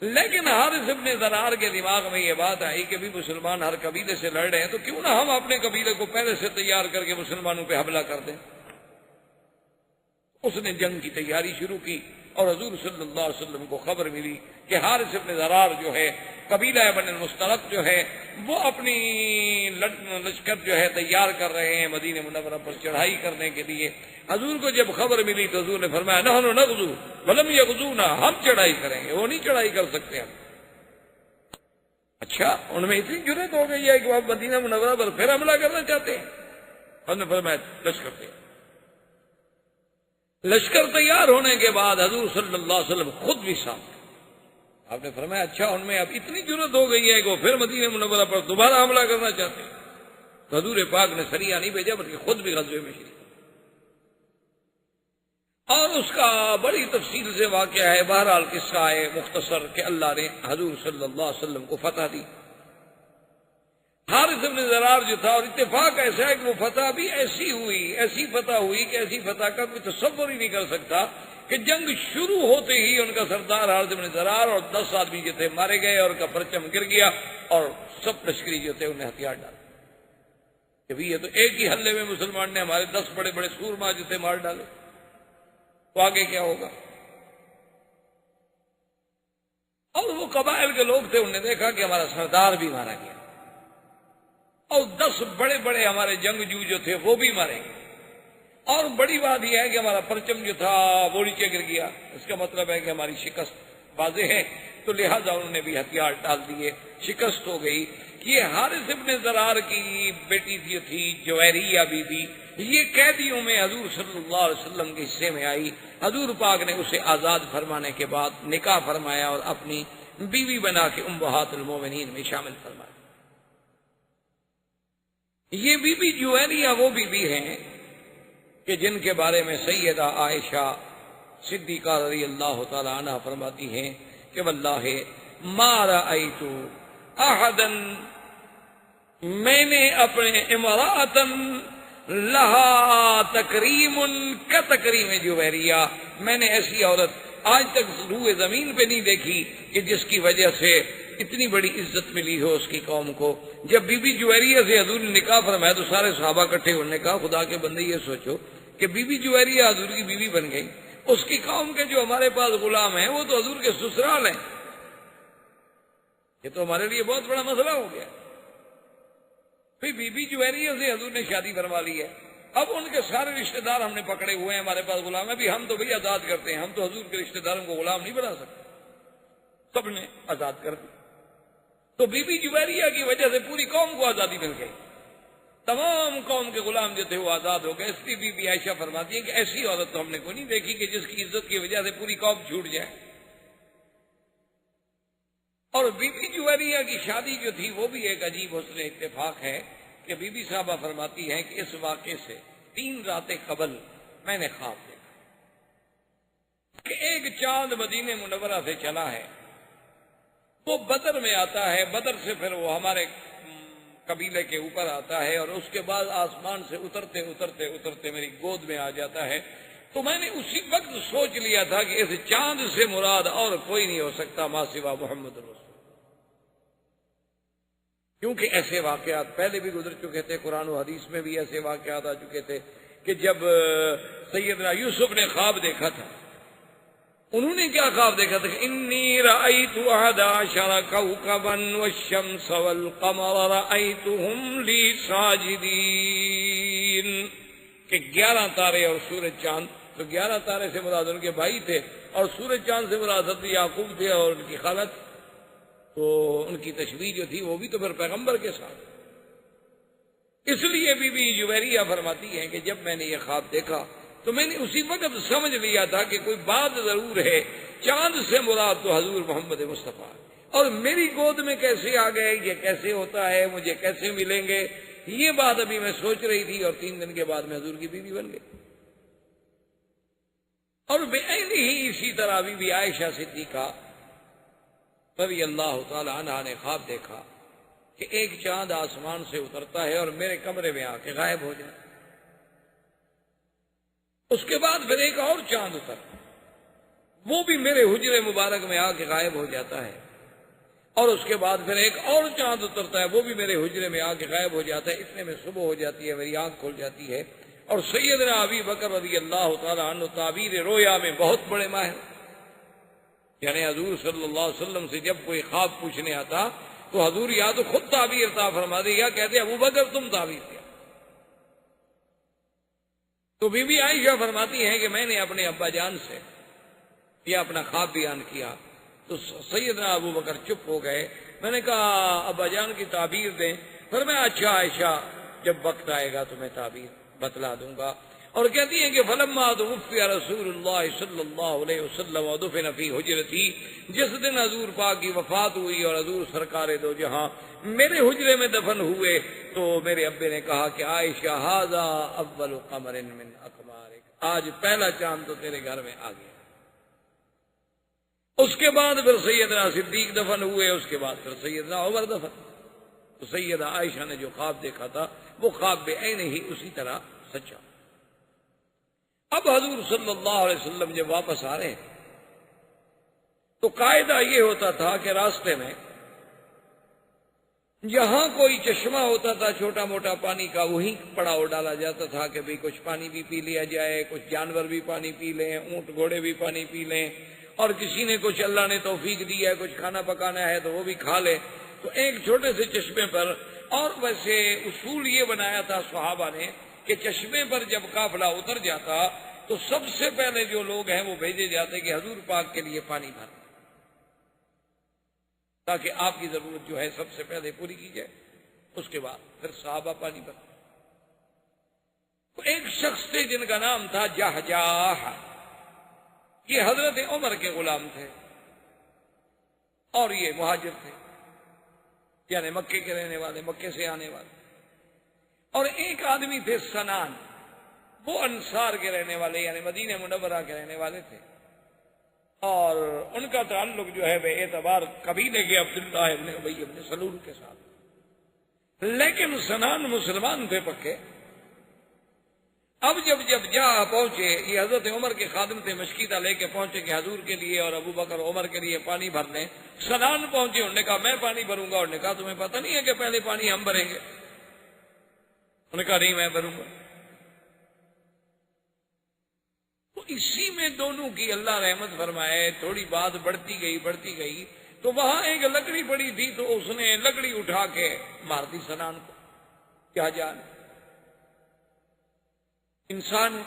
لیکن حارث بن ضرار کے دماغ میں یہ بات آئی کہ بھی مسلمان ہر قبیلے سے لڑ رہے ہیں، تو کیوں نہ ہم اپنے قبیلے کو پہلے سے تیار کر کے مسلمانوں پہ حملہ کر دیں۔ اس نے جنگ کی تیاری شروع کی، اور حضور صلی اللہ علیہ وسلم کو خبر ملی کہ حارث بن ضرار جو ہے، قبیلہ بنی المصطلق جو ہے، وہ اپنی لشکر جو ہے تیار کر رہے ہیں مدینہ منورہ پر چڑھائی کرنے کے لیے۔ حضور کو جب خبر ملی تو حضور نے فرمایا نحن نغزو ولم یغزونا، ہم چڑھائی کریں گے، وہ نہیں چڑھائی کر سکتے ہم۔ اچھا، ان میں اتنی جرأت ہو گئی ہے کہ وہ مدینہ منورہ پر پھر حملہ کرنا چاہتے ہیں؟ ہم نے فرمایا لشکر تیار۔ لشکر تیار ہونے کے بعد حضور صلی اللہ علیہ وسلم خود بھی ساتھ، آپ نے فرمایا اچھا ان میں اب اتنی جرأت ہو گئی ہے کہ وہ پھر مدینہ منورہ پر دوبارہ حملہ کرنا چاہتے ہیں، تو حضور پاک نے سریہ نہیں بھیجا بلکہ خود بھی غزوے میں شریک۔ اور اس کا بڑی تفصیل سے واقعہ ہے، بہرحال قصہ ہے مختصر کہ اللہ نے حضور صلی اللہ علیہ وسلم کو فتح دی۔ حارث بن ضرار جو تھا، اور اتفاق ایسا ہے کہ وہ فتح بھی ایسی ہوئی، ایسی فتح ہوئی کہ ایسی فتح کا کوئی تصور ہی نہیں کر سکتا کہ جنگ شروع ہوتے ہی ان کا سردار حارث بن ضرار اور 10 آدمی جو تھے مارے گئے، اور ان کا پرچم گر گیا، اور سب لشکری جو تھے انہیں ہتھیار ڈالے کہ بھی یہ تو ایک ہی حلے میں مسلمان نے ہمارے 10 بڑے بڑے سورما جو تھے مار ڈالے، تو آگے کیا ہوگا؟ اور وہ قبائل کے لوگ تھے، انہوں نے دیکھا کہ ہمارا سردار بھی مارا گیا، اور 10 بڑے بڑے ہمارے جنگجو جو تھے وہ بھی مارے گئے، اور بڑی بات یہ ہے کہ ہمارا پرچم جو تھا وہ نیچے گر گیا، اس کا مطلب ہے کہ ہماری شکست واضح ہے، تو لہذا انہوں نے بھی ہتھیار ڈال دیے، شکست ہو گئی۔ یہ حارث ابن زرار کی بیٹی تھی جویریہ بی بی، یہ قیدیوں میں حضور صلی اللہ علیہ وسلم کے حصے میں آئی۔ حضور پاک نے اسے آزاد فرمانے کے بعد نکاح فرمایا اور اپنی بیوی بنا کے امہات المومنین میں شامل فرمایا۔ یہ بی بی جویریہ وہ بی بی ہیں کہ جن کے بارے میں سیدہ عائشہ صدیقہ رضی اللہ تعالی عنہ فرماتی ہیں کہ واللہ ما رأیت احدا، میں نے اپنے امرأتن لہا تکریم کتکریم جویریہ، میں نے ایسی عورت آج تک روئے زمین پہ نہیں دیکھی کہ جس کی وجہ سے اتنی بڑی عزت ملی ہو اس کی قوم کو۔ جب بی بی جویریہ سے حضور نے نکاح فرمایا تو سارے صحابہ اکٹھے ہونے نے کہا خدا کے بندے یہ سوچو کہ بی بی جویریہ حضور کی بیوی بن گئی، اس کی قوم کے جو ہمارے پاس غلام ہیں وہ تو حضور کے سسرال ہیں، یہ تو ہمارے لیے بہت بڑا مسئلہ ہو گیا۔ پھر بی بی جویریہ سے حضور نے شادی فرما لی ہے، اب ان کے سارے رشتہ دار ہم نے پکڑے ہوئے ہیں، ہمارے پاس غلام ہے، بھی ہم تو بھئی آزاد کرتے ہیں، ہم تو حضور کے رشتہ داروں کو غلام نہیں بنا سکتے، سب نے آزاد کر دی۔ تو بی بی جویریہ کی وجہ سے پوری قوم کو آزادی مل گئی، تمام قوم کے غلام جو تھے وہ آزاد ہو گئے۔ اس لیے بی بی عائشہ فرماتی ہے کہ ایسی عورت تو ہم نے کوئی نہیں دیکھی کہ جس کی عزت کی وجہ سے پوری قوم چھوٹ جائے۔ اور بی بی جویریہ کی شادی جو تھی وہ بھی ایک عجیب حسن اتفاق ہے کہ بی بی صاحبہ فرماتی ہیں کہ اس واقعے سے 3 راتیں قبل میں نے خواب دیکھا کہ ایک چاند مدینہ منورہ سے چلا ہے، وہ بدر میں آتا ہے، بدر سے پھر وہ ہمارے قبیلے کے اوپر آتا ہے اور اس کے بعد آسمان سے اترتے اترتے اترتے میری گود میں آ جاتا ہے۔ تو میں نے اسی وقت سوچ لیا تھا کہ اس چاند سے مراد اور کوئی نہیں ہو سکتا ما سوا محمد رسول، کیونکہ ایسے واقعات پہلے بھی گزر چکے تھے، قرآن و حدیث میں بھی ایسے واقعات آ چکے تھے کہ جب سیدنا یوسف نے خواب دیکھا تھا، انہوں نے کیا خواب دیکھا تھا کہ انی رأیت 11 کوكبا والشمس والقمر رأیتهم لی ساجدین، کہ 11 تارے اور سورج چاند، تو 11 تارے سے مراد ان کے بھائی تھے اور سورج چاند سے مراد حضرت یعقوب تھے اور ان کی خالت، تو ان کی تشبیہ جو تھی وہ بھی تو پھر پیغمبر کے ساتھ۔ اس لیے بی بی جویریہ فرماتی ہیں کہ جب میں نے یہ خواب دیکھا تو میں نے اسی وقت سمجھ لیا تھا کہ کوئی بات ضرور ہے، چاند سے مراد تو حضور محمد مصطفیٰ، اور میری گود میں کیسے آ گئے، یہ کیسے ہوتا ہے، مجھے کیسے ملیں گے، یہ بات ابھی میں سوچ رہی تھی اور 3 دن کے بعد میں حضور کی بیوی بن گئی۔ اور بعین ہی اسی طرح بی بی عائشہ صدیقہ رضی اللہ تعالی عنہ نے خواب دیکھا کہ ایک چاند آسمان سے اترتا ہے اور میرے کمرے میں آ کے غائب ہو جائے، اس کے بعد پھر ایک اور چاند اترتا، وہ بھی میرے حجرے مبارک میں آ کے غائب ہو جاتا ہے، اور اس کے بعد پھر ایک اور چاند اترتا ہے، وہ بھی میرے حجرے میں آ کے غائب ہو جاتا ہے۔ اتنے میں صبح ہو جاتی ہے، میری آنکھ کھل جاتی ہے، اور سیدنا ابی بکر رضی اللہ تعالی عنہ تعبیر رویا میں بہت بڑے ماہر، یعنی حضور صلی اللہ علیہ وسلم سے جب کوئی خواب پوچھنے آتا تو حضور یا تو خود تعبیر عطا فرما دے یا کہتے ابو بکر تم تعبیر کیا۔ تو بی بی عائشہ فرماتی ہیں کہ میں نے اپنے ابا جان سے یہ اپنا خواب بیان کیا تو سیدنا ابو بکر چپ ہو گئے۔ میں نے کہا ابا جان کی تعبیر دیں، فرمایا اچھا عائشہ جب وقت آئے گا تو میں تعبیر بتلا دوں گا۔ اور کہتی ہیں کہ فلما توفی رسول اللہ صلی اللہ علیہ وسلم ودفن فی حجرتی، جس دن حضور پاک کی وفات ہوئی اور حضور سرکار دو جہاں میرے حجرے میں دفن ہوئے تو میرے ابے نے کہا کہ عائشہ ھذا اول قمر من اقمارک، آج پہلا چاند تو تیرے گھر میں آ گیا۔ اس کے بعد پھر سیدنا صدیق دفن ہوئے، اس کے بعد پھر سیدنا عمر دفن۔ تو سیدہ عائشہ نے جو خواب دیکھا تھا وہ خواب بعین ہی اسی طرح سچا۔ اب حضور صلی اللہ علیہ وسلم جب واپس آ رہے ہیں تو قاعدہ یہ ہوتا تھا کہ راستے میں جہاں کوئی چشمہ ہوتا تھا چھوٹا موٹا پانی کا وہیں پڑاؤ ڈالا جاتا تھا کہ بھئی کچھ پانی بھی پی لیا جائے، کچھ جانور بھی پانی پی لیں، اونٹ گھوڑے بھی پانی پی لیں، اور کسی نے کچھ اللہ نے توفیق دی ہے کچھ کھانا پکانا ہے تو وہ بھی کھا لے۔ تو ایک چھوٹے سے چشمے پر، اور ویسے اصول یہ بنایا تھا صحابہ نے کہ چشمے پر جب قافلہ اتر جاتا تو سب سے پہلے جو لوگ ہیں وہ بھیجے جاتے کہ حضور پاک کے لیے پانی بھر، تاکہ آپ کی ضرورت جو ہے سب سے پہلے پوری کی جائے، اس کے بعد پھر صحابہ پانی پر۔ ایک شخص تھے جن کا نام تھا جہجاہ، یہ حضرت عمر کے غلام تھے اور یہ مہاجر تھے، یعنی مکے کے رہنے والے، مکے سے آنے والے۔ اور ایک آدمی تھے سنان، وہ انصار کے رہنے والے یعنی مدینہ منورہ کے رہنے والے تھے، اور ان کا تعلق جو ہے بے اعتبار قبیلے کے عبداللہ ابن ابی ابن سلول کے ساتھ، لیکن سنان مسلمان تھے پکے۔ اب جب جا پہنچے، یہ حضرت عمر کے خادم تھے، مشکیتہ لے کے پہنچے کہ حضور کے لیے اور ابو بکر عمر کے لیے پانی بھر لیں۔ سنان پہنچے، انہوں نے کہا میں پانی بھروں گا۔ انہوں نے کہا تمہیں پتہ نہیں ہے کہ پہلے پانی ہم بھریں گے؟ انہوں نے کہا نہیں میں بھروں گا۔ تو اسی میں دونوں کی اللہ رحمت فرمائے، تھوڑی بات بڑھتی گئی تو وہاں ایک لکڑی پڑی تھی، تو اس نے لکڑی اٹھا کے مار دی سنان کو۔ کیا جان انسان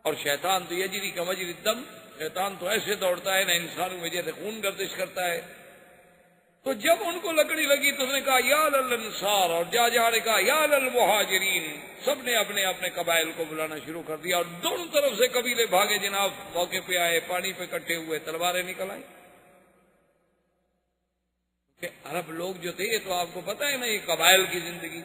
اور شیطان تو یجری کا مجری الدم، شیطان تو ایسے دوڑتا ہے نہ انسانوں میں جیسے خون گردش کرتا ہے۔ تو جب ان کو لکڑی لگی تو اس نے کہا یا للانصار، اور جا نے کہا یا للمہاجرین، سب نے اپنے اپنے قبائل کو بلانا شروع کر دیا، اور دونوں طرف سے قبیلے بھاگے جناب، موقع پہ آئے، پانی پہ کٹے ہوئے، تلواریں نکل آئیں۔ کہ عرب لوگ جو تھے تو آپ کو پتہ ہے نا، یہ قبائل کی زندگی،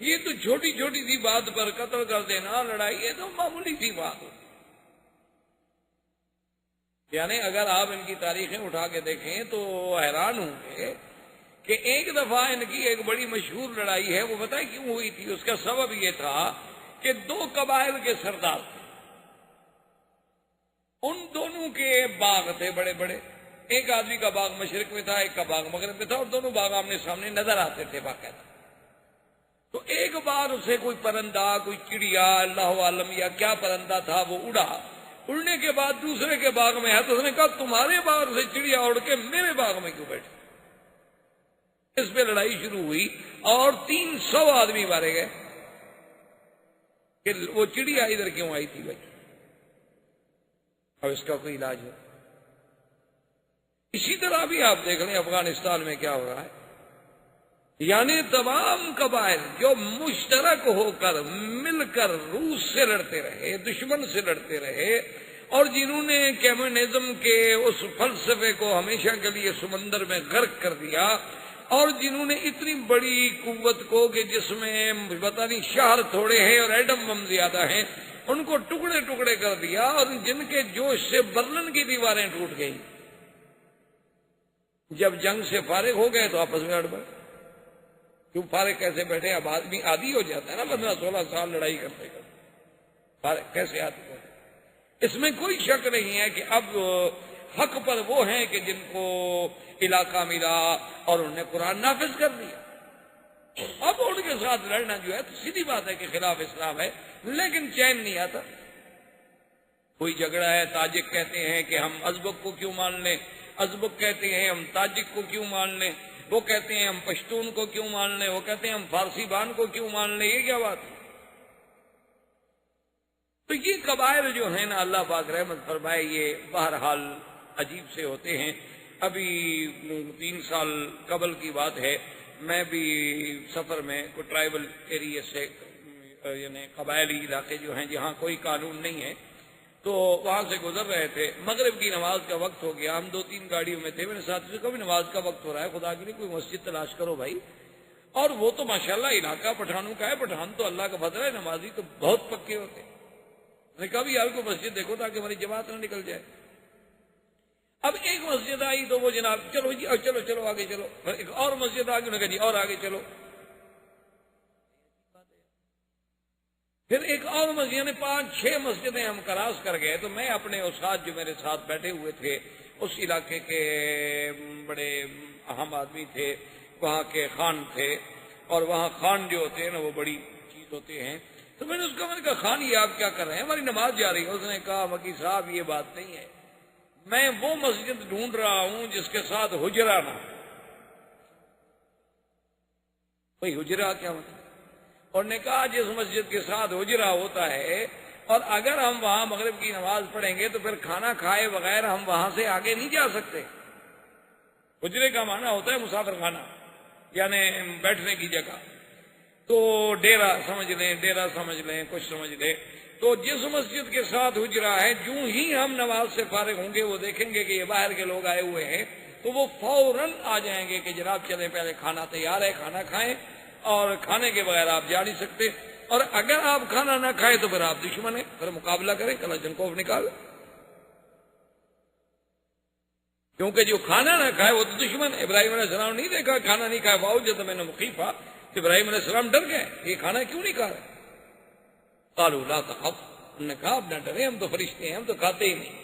یہ تو چھوٹی چھوٹی سی بات پر قتل کر دینا، لڑائی، یہ تو معمولی سی بات ہوتی۔ یعنی اگر آپ ان کی تاریخیں اٹھا کے دیکھیں تو حیران ہوں گے کہ ایک دفعہ ان کی ایک بڑی مشہور لڑائی ہے، وہ بتائیں کیوں ہوئی تھی؟ اس کا سبب یہ تھا کہ دو قبائل کے سردار تھے، ان دونوں کے باغ تھے بڑے بڑے، ایک آدمی کا باغ مشرق میں تھا، ایک کا باغ مغرب میں تھا، اور دونوں باغ آمنے سامنے نظر آتے تھے باقاعدہ۔ تو ایک بار اسے کوئی پرندہ، کوئی چڑیا، اللہ عالم یا کیا پرندہ تھا، وہ اڑا، اڑنے کے بعد دوسرے کے باغ میں ہے، تو اس نے کہا تمہارے باغ سے چڑیا اڑ کے میرے باغ میں کیوں بیٹھے؟ اس پہ لڑائی شروع ہوئی اور 300 آدمی مارے گئے کہ وہ چڑیا ادھر کیوں آئی تھی بھائی، اب اس کا کوئی علاج ہو۔ اسی طرح بھی آپ دیکھ لیں افغانستان میں کیا ہو رہا ہے، یعنی تمام قبائل جو مشترک ہو کر مل کر روس سے لڑتے رہے، دشمن سے لڑتے رہے، اور جنہوں نے کمیونزم کے اس فلسفے کو ہمیشہ کے لیے سمندر میں غرق کر دیا، اور جنہوں نے اتنی بڑی قوت کو کہ جس میں پتہ نہیں شہر تھوڑے ہیں اور ایٹم بم زیادہ ہیں، ان کو ٹکڑے ٹکڑے کر دیا، اور جن کے جوش سے برلن کی دیواریں ٹوٹ گئی۔ جب جنگ سے فارغ ہو گئے تو آپس میں ہڑبڑ، کیوں فارغ کیسے بیٹھے؟ اب آدمی عادی ہو جاتا ہے نا، 15-16 سال لڑائی کرتے کرتے، فارغ کیسے عادی ہو؟ اس میں کوئی شک نہیں ہے کہ اب حق پر وہ ہیں کہ جن کو علاقہ ملا اور انہوں نے قرآن نافذ کر دیا، اب ان کے ساتھ لڑنا جو ہے تو سیدھی بات ہے کہ خلاف اسلام ہے، لیکن چین نہیں آتا۔ کوئی جھگڑا ہے، تاجک کہتے ہیں کہ ہم ازبک کو کیوں مان لیں، ازبک کہتے ہیں ہم تاجک کو کیوں مان لیں، وہ کہتے ہیں ہم پشتون کو کیوں مان لیں، وہ کہتے ہیں ہم فارسی بان کو کیوں مان لیں، یہ کیا بات ہے؟ تو یہ قبائل جو ہیں نا، اللہ پاک رحمت فرمائے، یہ بہرحال عجیب سے ہوتے ہیں۔ ابھی 3 سال قبل کی بات ہے، میں بھی سفر میں کوئی ٹرائبل ایریا سے، یعنی قبائلی علاقے جو ہیں جہاں کوئی قانون نہیں ہے، تو وہاں سے گزر رہے تھے، مغرب کی نماز کا وقت ہو گیا، ہم 2-3 گاڑیوں میں تھے، میرے ساتھ سے کبھی نماز کا وقت ہو رہا ہے، خدا کے لیے کوئی مسجد تلاش کرو بھائی۔ اور وہ تو ماشاءاللہ علاقہ پٹھانوں کا ہے، پٹھان تو اللہ کا فضل ہے، نمازی تو بہت پکے ہوتے ہیں۔ میں نے کہا بھی یار کو مسجد دیکھو تاکہ ہماری جماعت نہ نکل جائے۔ اب ایک مسجد آئی تو وہ جناب چلو جی چلو چلو آگے چلو، پھر ایک اور مسجد آ گئی، انہوں نے کہا جی اور آگے چلو، پھر ایک اور مسجد، یعنی 5-6 مسجدیں ہم کراس کر گئے۔ تو میں اپنے استاد جو میرے ساتھ بیٹھے ہوئے تھے، اس علاقے کے بڑے اہم آدمی تھے، وہاں کے خان تھے، اور وہاں خان جو ہوتے ہیں نا وہ بڑی چیز ہوتے ہیں۔ تو میں نے کہا خان یہ آپ کیا کر رہے ہیں، ہماری نماز جا رہی ہے۔ اس نے کہا مکی صاحب یہ بات نہیں ہے، میں وہ مسجد ڈھونڈ رہا ہوں جس کے ساتھ حجرہ نہ ہو۔ بھائی حجرہ کیا مطلب؟ اور نے کہا جس مسجد کے ساتھ حجرہ ہوتا ہے، اور اگر ہم وہاں مغرب کی نماز پڑھیں گے تو پھر کھانا کھائے بغیر ہم وہاں سے آگے نہیں جا سکتے، حجرے کا معنی ہوتا ہے مسافر خانہ، یعنی بیٹھنے کی جگہ، تو ڈیرا سمجھ لیں، ڈیرا سمجھ لیں، کچھ سمجھ لیں۔ تو جس مسجد کے ساتھ حجرہ ہے، جو ہی ہم نماز سے فارغ ہوں گے وہ دیکھیں گے کہ یہ باہر کے لوگ آئے ہوئے ہیں، تو وہ فوراً آ جائیں گے کہ جناب چلیں پہلے کھانا تیار ہے، کھانا کھائیں، اور کھانے کے بغیر آپ جا نہیں سکتے، اور اگر آپ کھانا نہ کھائیں تو پھر آپ دشمن ہیں، پھر مقابلہ کریں، کلاشنکوف نکال، کیونکہ جو کھانا نہ کھائے وہ تو دشمن ہے۔ ابراہیم علیہ السلام نہیں دیکھا کھانا نہیں کھایا، باوجود میں نے مخیفہ، ابراہیم علیہ السلام ڈر گئے، یہ کھانا کیوں نہیں کھا رہے؟ قالوا لا تخف، انہوں نے کہا اب نہ ڈرے، ہم تو فرشتے ہیں، ہم تو کھاتے ہی نہیں۔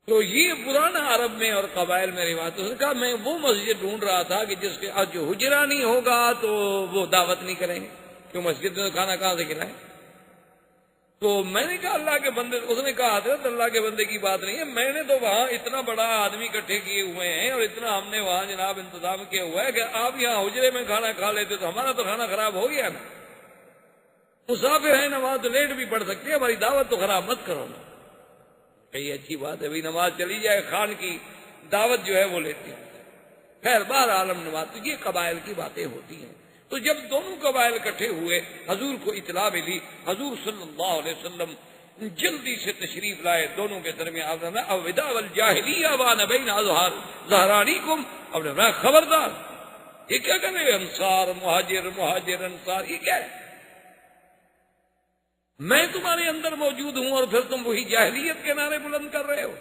تو یہ پرانا عرب میں اور قبائل میں روایت، اس نے کہا میں وہ مسجد ڈھونڈ رہا تھا کہ جس کے جو حجرہ نہیں ہوگا تو وہ دعوت نہیں کریں گے، کیوں مسجد میں کھانا کہاں سے کھلائیں؟ تو میں نے کہا اللہ کے بندے، اس نے کہا حضرت اللہ کے بندے کی بات نہیں ہے، میں نے تو وہاں اتنا بڑا آدمی اکٹھے کیے ہوئے ہیں اور اتنا ہم نے وہاں جناب انتظام کیا ہوا ہے کہ آپ یہاں حجرے میں کھانا کھا لیتے تو ہمارا تو کھانا خراب ہو گیا نا، مسافر ہیں، نماز تو لیٹ بھی پڑھ سکتے ہیں، ہماری دعوت تو خراب مت کرو نا۔ کئی اچھی بات ہے بھائی، نماز چلی جائے، خان کی دعوت جو ہے وہ لیتے ہیں، خیر بہر عالم نماز، تو یہ قبائل کی باتیں ہوتی ہیں۔ تو جب دونوں قبائل اکٹھے ہوئے، حضور کو اطلاع ملی، حضور صلی اللہ علیہ وسلم جلدی سے تشریف لائے، دونوں کے درمیان اوداع الجاہلیہ وان بین ظہرانیکم، اب نے فرمایا خبردار، یہ کیا کر رہے ہیں انصار مہاجر، مہاجر انصار، یہ کیا ہے؟ میں تمہارے اندر موجود ہوں اور پھر تم وہی جاہلیت کے نعرے بلند کر رہے ہو،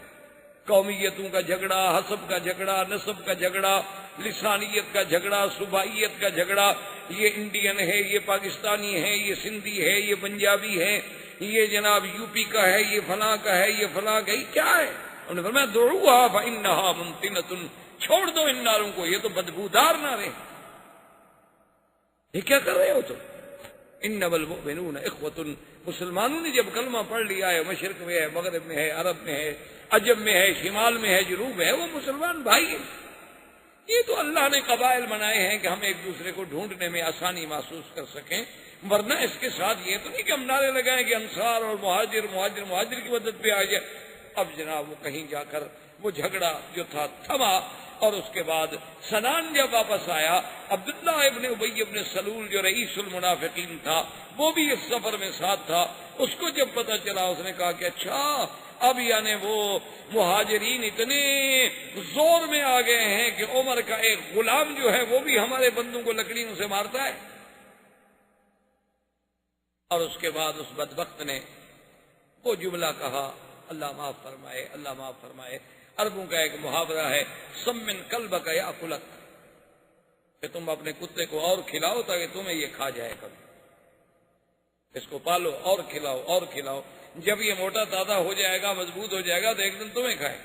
قومیتوں کا جھگڑا، حسب کا جھگڑا، نسب کا جھگڑا، لسانیت کا جھگڑا، صوبائیت کا جھگڑا، یہ انڈین ہے، یہ پاکستانی ہے، یہ سندھی ہے، یہ پنجابی ہے، یہ جناب یو پی کا ہے، یہ فلاں کا ہے، یہ فلاں کا ہے، کیا ہے؟ انہوں نے فرمایا دعوها فإنها منتنة، چھوڑ دو ان نعروں کو، یہ تو بدبودار نعرے ہیں، یہ کیا کر رہے ہو تم؟ انما المؤمنون اخوۃ، مسلمانوں نے جب کلمہ پڑھ لیا ہے، مشرق میں ہے، مغرب میں ہے، عرب میں ہے، عجم میں ہے، شمال میں ہے، جنوب میں ہے، وہ مسلمان بھائی ہیں۔ یہ تو اللہ نے قبائل بنائے ہیں کہ ہم ایک دوسرے کو ڈھونڈنے میں آسانی محسوس کر سکیں، ورنہ اس کے ساتھ یہ تو نہیں کہ ہم نعرے لگائیں کہ انصار اور مہاجر، مہاجر مہاجر کی مدد پہ آ جائے۔ اب جناب وہ کہیں جا کر وہ جھگڑا جو تھا تھما، اور اس کے بعد سنان جب واپس آیا، عبداللہ ابن ابی ابن سلول جو رئیس المنافقین تھا وہ بھی اس سفر میں ساتھ تھا، اس کو جب پتہ چلا اس نے کہا کہ اچھا اب یعنی وہ مہاجرین اتنے زور میں آ گئے ہیں کہ عمر کا ایک غلام جو ہے وہ بھی ہمارے بندوں کو لکڑیوں سے مارتا ہے۔ اور اس کے بعد اس بدبخت نے وہ جملہ کہا، اللہ معاف فرمائے، اللہ معاف فرمائے، عربوں کا ایک محاورہ ہے سمن کلبک یاکلک، کہ تم اپنے کتے کو اور کھلاؤ تاکہ تمہیں یہ کھا جائے، کبھی اس کو پالو اور کھلاؤ اور کھلاؤ، جب یہ موٹا تازہ ہو جائے گا، مضبوط ہو جائے گا تو ایک دن تمہیں کھائے۔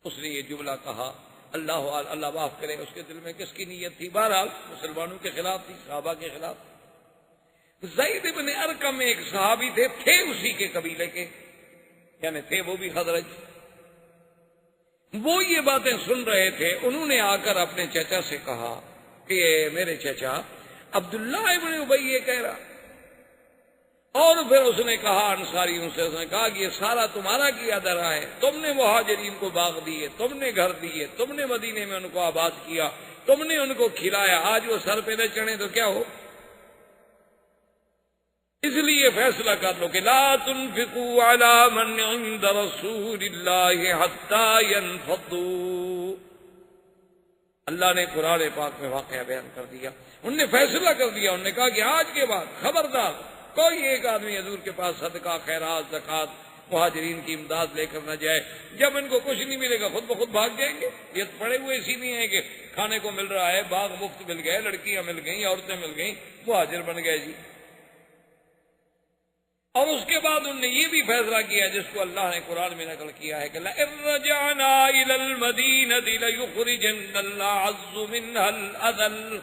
اس نے یہ جملہ کہا، اللہ معاف کرے اس کے دل میں کس کی نیت تھی، بہرحال مسلمانوں کے خلاف تھی، صحابہ کے خلاف۔ زید بن ارقم ایک صحابی تھے اسی کے قبیلے کے، یعنی تھے وہ بھی خزرج، وہ یہ باتیں سن رہے تھے، انہوں نے آ کر اپنے چچا سے کہا کہ میرے چچا عبداللہ ابن ابی یہ کہہ رہا، اور پھر اس نے کہا انصاریوں سے، اس نے کہا کہ یہ سارا تمہارا کیا درا ہے، تم نے مہاجرین کو باغ دیے، تم نے گھر دیے، تم نے مدینے میں ان کو آباد کیا، تم نے ان کو کھلایا، آج وہ سر پہ نہ چڑھے تو کیا ہو؟ اس لیے فیصلہ کر لو کہ لا تنفقوا علی من عند رسول اللہ حتی ينفضوا۔ اللہ نے قرآن پاک میں واقعہ بیان کر دیا، انہوں نے فیصلہ کر دیا، انہوں نے کہا کہ آج کے بعد خبردار کوئی ایک آدمی حضور کے پاس صدقہ، خیرات، زکوٰۃ، مہاجرین کی امداد لے کر نہ جائے، جب ان کو کچھ نہیں ملے گا خود بخود بھاگ جائیں گے۔ یہ پڑے ہوئے اسی نہیں ہے کہ کھانے کو مل رہا ہے، باغ مفت مل گئے، لڑکیاں مل گئیں، عورتیں مل گئیں، مہاجر بن گئے جی۔ اور اس کے بعد انہوں نے یہ بھی فیصلہ کیا جس کو اللہ نے قرآن میں نقل کیا ہے کہ لَئِن رَّجَعْنَا إِلَى الْمَدِينَةِ لَيُخْرِجَنَّ الْأَعَزُّ مِنْهَا الْأَذَلَّ،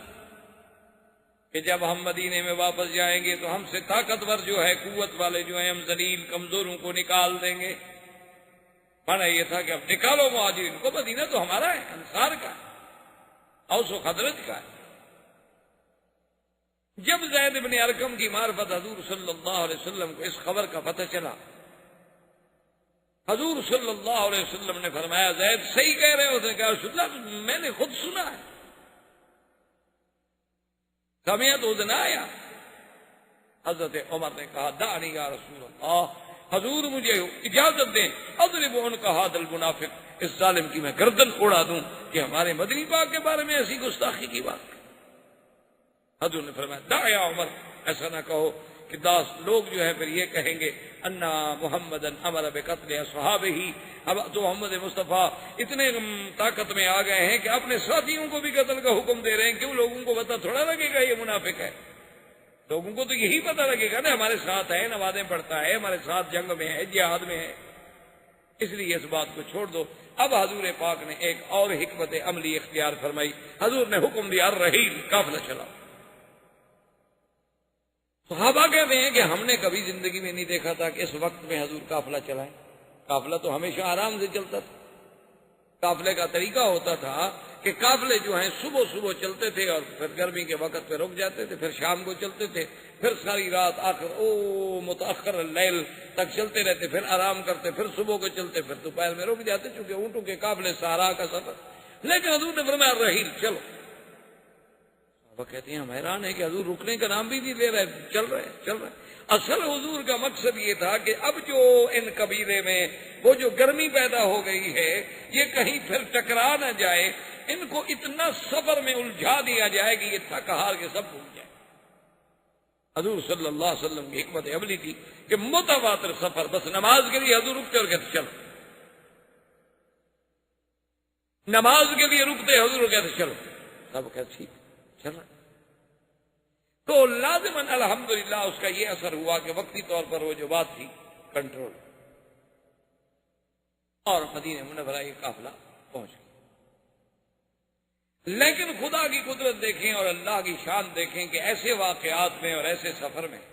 کہ جب ہم مدینے میں واپس جائیں گے تو ہم سے طاقتور جو ہے، قوت والے جو ہیں، ہم ذلیل کمزوروں کو نکال دیں گے۔ مانا یہ تھا کہ اب نکالو مہاجرین کو، مدینہ تو ہمارا ہے، انصار کا، اوس و خزرج کا ہے۔ جب زید بن ارقم کی معرفت حضور صلی اللہ علیہ وسلم کو اس خبر کا پتہ چلا حضور صلی اللہ علیہ وسلم نے فرمایا زید صحیح کہہ رہے ہو؟ اس نے کہا رسول اللہ میں نے خود سنا ہے، سمعت اذنایا۔ حضرت عمر نے کہا دعنی یا رسول اللہ، حضور مجھے اجازت دیں اضرب عنق ھذا المنافق، اس ظالم کی میں گردن اڑا دوں کہ ہمارے مدنی پاک کے بارے میں ایسی گستاخی کی بات۔ حضور نے فرمایا دع یا عمر، ایسا نہ کہو کہ داس لوگ جو ہے پھر یہ کہیں گے انا محمد امر بقتل اصحابہ، اب تو محمد مصطفیٰ اتنے طاقت میں آ گئے ہیں کہ اپنے ساتھیوں کو بھی قتل کا حکم دے رہے ہیں، کیوں لوگوں کو پتہ تھوڑا لگے گا یہ منافق ہے؟ لوگوں کو تو یہی پتہ لگے گا نا ہمارے ساتھ ہے، نمازیں پڑھتا ہے، ہمارے ساتھ جنگ میں ہے، جہاد میں ہے، اس لیے اس بات کو چھوڑ دو۔ اب حضور پاک نے ایک اور حکمت عملی اختیار فرمائی، حضور نے حکم دیا الرحیل، قافلہ چلاؤ۔ صحابہ کہتے ہیں کہ ہم نے کبھی زندگی میں نہیں دیکھا تھا کہ اس وقت میں حضور قافلہ چلائیں، قافلہ تو ہمیشہ آرام سے چلتا تھا۔ قافلے کا طریقہ ہوتا تھا کہ قافلے جو ہیں صبح صبح چلتے تھے اور پھر گرمی کے وقت پہ رک جاتے تھے، پھر شام کو چلتے تھے، پھر ساری رات آخر متاخر اللیل تک چلتے رہتے، پھر آرام کرتے، پھر صبح کو چلتے، پھر دوپہر میں رک جاتے، چونکہ اونٹوں کے قافلے صحرا کا سفر۔ لیکن حضور نے فرمایا الرحیل، چلو۔ وہ کہتے ہیں ہم حیران ہیں کہ حضور رکنے کا نام بھی نہیں لے رہے، چل رہے۔ اصل حضور کا مقصد یہ تھا کہ اب جو ان قبیلے میں وہ جو گرمی پیدا ہو گئی ہے یہ کہیں پھر ٹکرا نہ جائے، ان کو اتنا سفر میں الجھا دیا جائے کہ یہ تھک ہار کے سب بھول جائے۔ حضور صلی اللہ علیہ وسلم کی حکمت عملی تھی کہ متواتر سفر، بس نماز کے لیے حضور رکتے اور کہتے چلو، نماز کے لیے رکتے حضور کہتے چلو، سب کہتے ٹھیک چل رہا۔ تو لازماً الحمدللہ اس کا یہ اثر ہوا کہ وقتی طور پر وہ جو بات تھی کنٹرول، اور مدینہ منورہ یہ قافلہ پہنچ گیا۔ لیکن خدا کی قدرت دیکھیں اور اللہ کی شان دیکھیں کہ ایسے واقعات میں اور ایسے سفر میں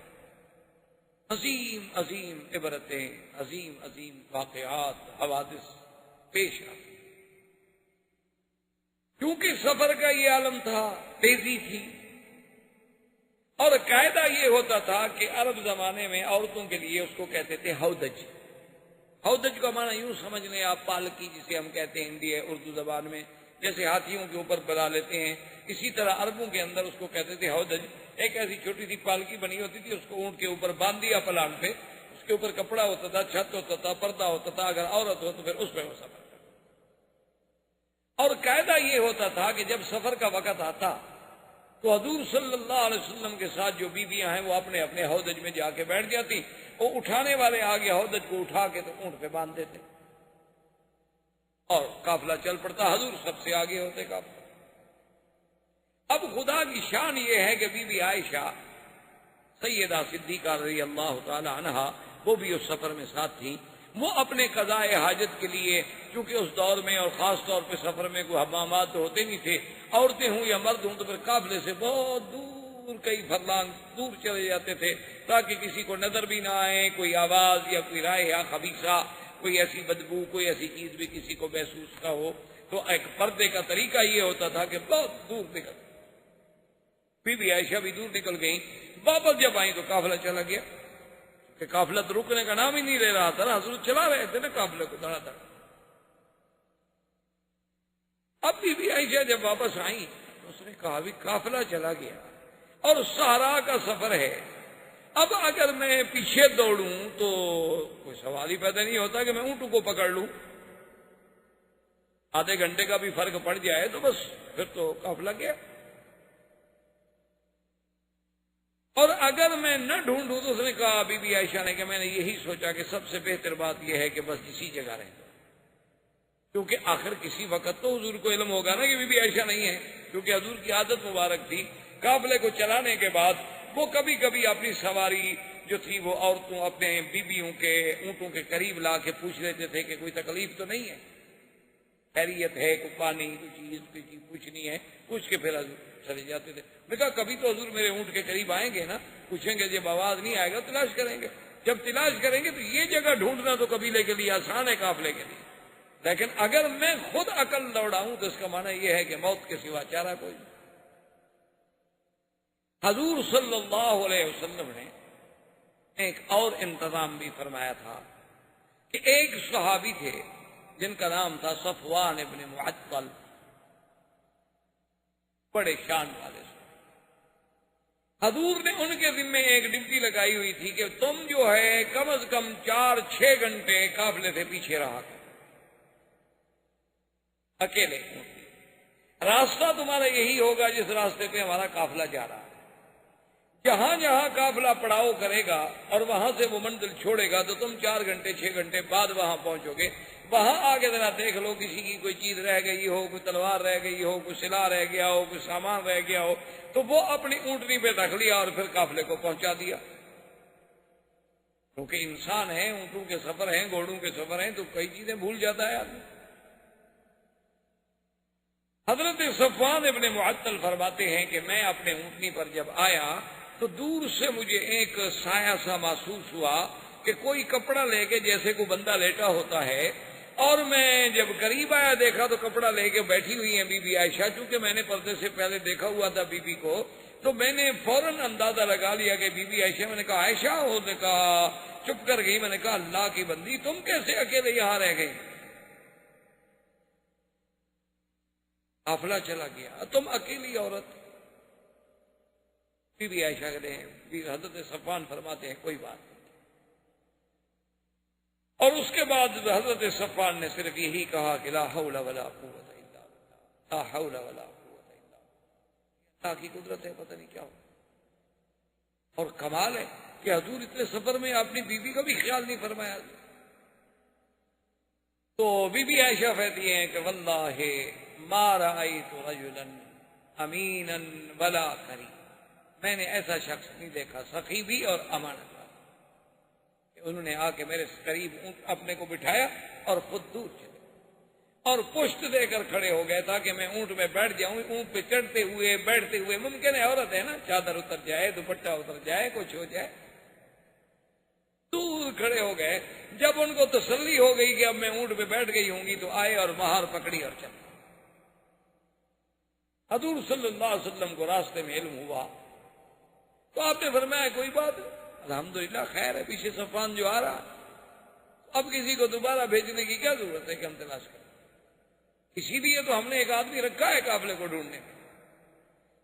عظیم عظیم عبرتیں، عظیم عظیم واقعات، حوادث پیش آتے، کیونکہ سفر کا یہ عالم تھا، تیزی تھی، اور قاعدہ یہ ہوتا تھا کہ عرب زمانے میں عورتوں کے لیے اس کو کہتے تھے ہودج۔ ہودج کا معنی یوں سمجھ لیں آپ پالکی جسے ہم کہتے ہیں اردو زبان میں، جیسے ہاتھیوں کے اوپر بلا لیتے ہیں، اسی طرح عربوں کے اندر اس کو کہتے تھے ہودج۔ ایک ایسی چھوٹی سی پالکی بنی ہوتی تھی، اس کو اونٹ کے اوپر باندھ دیا پلان پہ، اس کے اوپر کپڑا ہوتا تھا، چھت ہوتا تھا، پردہ ہوتا تھا، اگر عورت ہو تو پھر اس پہ وہ سفر کرتا۔ اور قاعدہ یہ ہوتا تھا کہ جب سفر کا وقت آتا تو حضور صلی اللہ علیہ وسلم کے ساتھ جو بیویاں ہیں وہ اپنے اپنے ہودج میں جا کے بیٹھ جاتی، وہ اٹھانے والے آگے ہودج کو اٹھا کے تو اونٹ پہ باندھ دیتے اور قافلہ چل پڑتا، حضور سب سے آگے ہوتے قافلہ۔ اب خدا کی شان یہ ہے کہ بی بی عائشہ سیدہ صدیقہ رضی اللہ تعالی عنہا وہ بھی اس سفر میں ساتھ تھی، وہ اپنے قضاء حاجت کے لیے، چونکہ اس دور میں اور خاص طور پہ سفر میں کوئی حمامات تو ہوتے نہیں تھے، عورتیں ہوں یا مرد ہوں تو پھر قافلے سے بہت دور، کئی فرلانگ دور چلے جاتے تھے تاکہ کسی کو نظر بھی نہ آئے، کوئی آواز یا کوئی رائحہ خبیثہ، کوئی ایسی بدبو، کوئی ایسی چیز بھی کسی کو محسوس نہ ہو۔ تو ایک پردے کا طریقہ یہ ہوتا تھا کہ بہت دور نکل، بی بی عائشہ بھی دور نکل گئیں، واپس جب آئیں تو قافلہ چلا گیا، کہ قافلہ تو رکنے کا نام ہی نہیں لے رہا تھا نا، حضور چلا رہے تھے نا قافلے کو دھڑا دھڑ۔ اب بی بی عائشہ جب واپس آئیں تو اس نے کہا بھی قافلہ چلا گیا اور صحرا کا سفر ہے، اب اگر میں پیچھے دوڑوں تو کوئی سوال ہی پیدا نہیں ہوتا کہ میں اونٹوں کو پکڑ لوں، آدھے گھنٹے کا بھی فرق پڑ جائے تو بس پھر تو قافلہ گیا، اور اگر میں نہ ڈھونڈوں تو اس نے کہا بی بی عائشہ نے کہ میں نے یہی سوچا کہ سب سے بہتر بات یہ ہے کہ بس اسی جگہ رہیں، کیونکہ آخر کسی وقت تو حضور کو علم ہوگا نا کہ بی بی عائشہ نہیں ہے، کیونکہ حضور کی عادت مبارک تھی قافلے کو چلانے کے بعد وہ کبھی کبھی اپنی سواری جو تھی وہ عورتوں اپنے بیویوں کے اونٹوں کے قریب لا کے پوچھ لیتے تھے کہ کوئی تکلیف تو نہیں ہے، خیریت ہے، کوئی پانی کوئی چیز پوچھنی ہے، پوچھ کے پھر حضور چلے جاتے تھے۔ میں کہا کبھی تو حضور میرے اونٹ کے قریب آئیں گے نا، پوچھیں گے، جب آواز نہیں آئے گا تلاش کریں گے، جب تلاش کریں گے تو یہ جگہ ڈھونڈنا تو قبیلے کے لیے آسان ہے، قافلے کے لیے، لیکن اگر میں خود عقل دوڑاؤں تو اس کا معنی یہ ہے کہ موت کے سوا چارہ کوئی نہیں۔ حضور صلی اللہ علیہ وسلم نے ایک اور انتظام بھی فرمایا تھا کہ ایک صحابی تھے جن کا نام تھا صفوان ابن معطل، بڑے شان والے سے، حضور نے ان کے ذمے ایک ڈیوٹی لگائی ہوئی تھی کہ تم جو ہے کم از کم 4-6 گھنٹے قافلے سے پیچھے رہا کرو، اکیلے، راستہ تمہارا یہی ہوگا جس راستے پہ ہمارا قافلہ جا رہا ہے، جہاں جہاں قافلہ پڑاؤ کرے گا اور وہاں سے وہ منزل چھوڑے گا تو تم 4-6 گھنٹے بعد وہاں پہنچو گے، وہاں آگے ذرا دیکھ لو کسی کی کوئی چیز رہ گئی ہو، کوئی تلوار رہ گئی ہو، کوئی سلا رہ گیا ہو، کوئی سامان رہ گیا ہو، تو وہ اپنی اونٹنی پہ رکھ لیا اور پھر قافلے کو پہنچا دیا، کیونکہ انسان ہیں، اونٹوں کے سفر ہیں، گھوڑوں کے سفر ہیں، تو کئی چیزیں بھول جاتا ہے آدمی۔ حضرت صفوان ابن معطل فرماتے ہیں کہ میں اپنے اونٹنی پر جب آیا تو دور سے مجھے ایک سایہ سا محسوس ہوا کہ کوئی کپڑا لے کے جیسے کوئی بندہ لیٹا ہوتا ہے، اور میں جب قریب آیا دیکھا تو کپڑا لے کے بیٹھی ہوئی ہیں بی بی عائشہ، چونکہ میں نے پردے سے پہلے دیکھا ہوا تھا بی بی کو، تو میں نے فوراً اندازہ لگا لیا کہ بی بی عائشہ، میں نے کہا عائشہ، انہوں نے کہا چپ کر گئی، میں نے کہا اللہ کی بندی تم کیسے اکیلے یہاں رہ گئی؟ قافلہ چلا گیا، تم اکیلی عورت؟ بی بی عائشہ کہتے ہیں، حضرت صفوان فرماتے ہیں کوئی بات نہیں، اور اس کے بعد حضرت صفوان نے صرف یہی کہا کہ لا حول ولا قوت الا باللہ، لا حول ولا قوت الا باللہ، اللہ کی قدرت ہے، پتہ نہیں کیا ہو۔ اور کمال ہے کہ حضور اتنے سفر میں اپنی بیوی کا بھی خیال نہیں فرمایا۔ تو بی بی عائشہ کہتی ہیں کہ واللہ ما رأیت رجلا امینا ولا کریم، میں نے ایسا شخص نہیں دیکھا، سخی بھی اور امانت والا، کہ انہوں نے آ کے میرے قریب اپنے کو بٹھایا اور خود دور چلے اور پشت دے کر کھڑے ہو گئے تاکہ میں اونٹ میں بیٹھ جاؤں۔ اونٹ پہ چڑھتے ہوئے بیٹھتے ہوئے، ممکن ہے عورت ہے نا، چادر اتر جائے، دوپٹہ اتر جائے، کچھ ہو جائے، دور کھڑے ہو گئے۔ جب ان کو تسلی ہو گئی کہ اب میں اونٹ پہ بیٹھ گئی ہوں گی تو آئے اور مہار پکڑی اور چلے۔ حضور صلی اللہ علیہ وسلم کو راستے میں علم ہوا تو آپ نے فرمایا کوئی بات ہے، الحمدللہ خیر ہے، پیچھے صفوان جو آ رہا، اب کسی کو دوبارہ بھیجنے کی کیا ضرورت ہے کہ ہم تلاش کریں، اسی لیے تو ہم نے ایک آدمی رکھا ہے قافلے کو ڈھونڈنے میں۔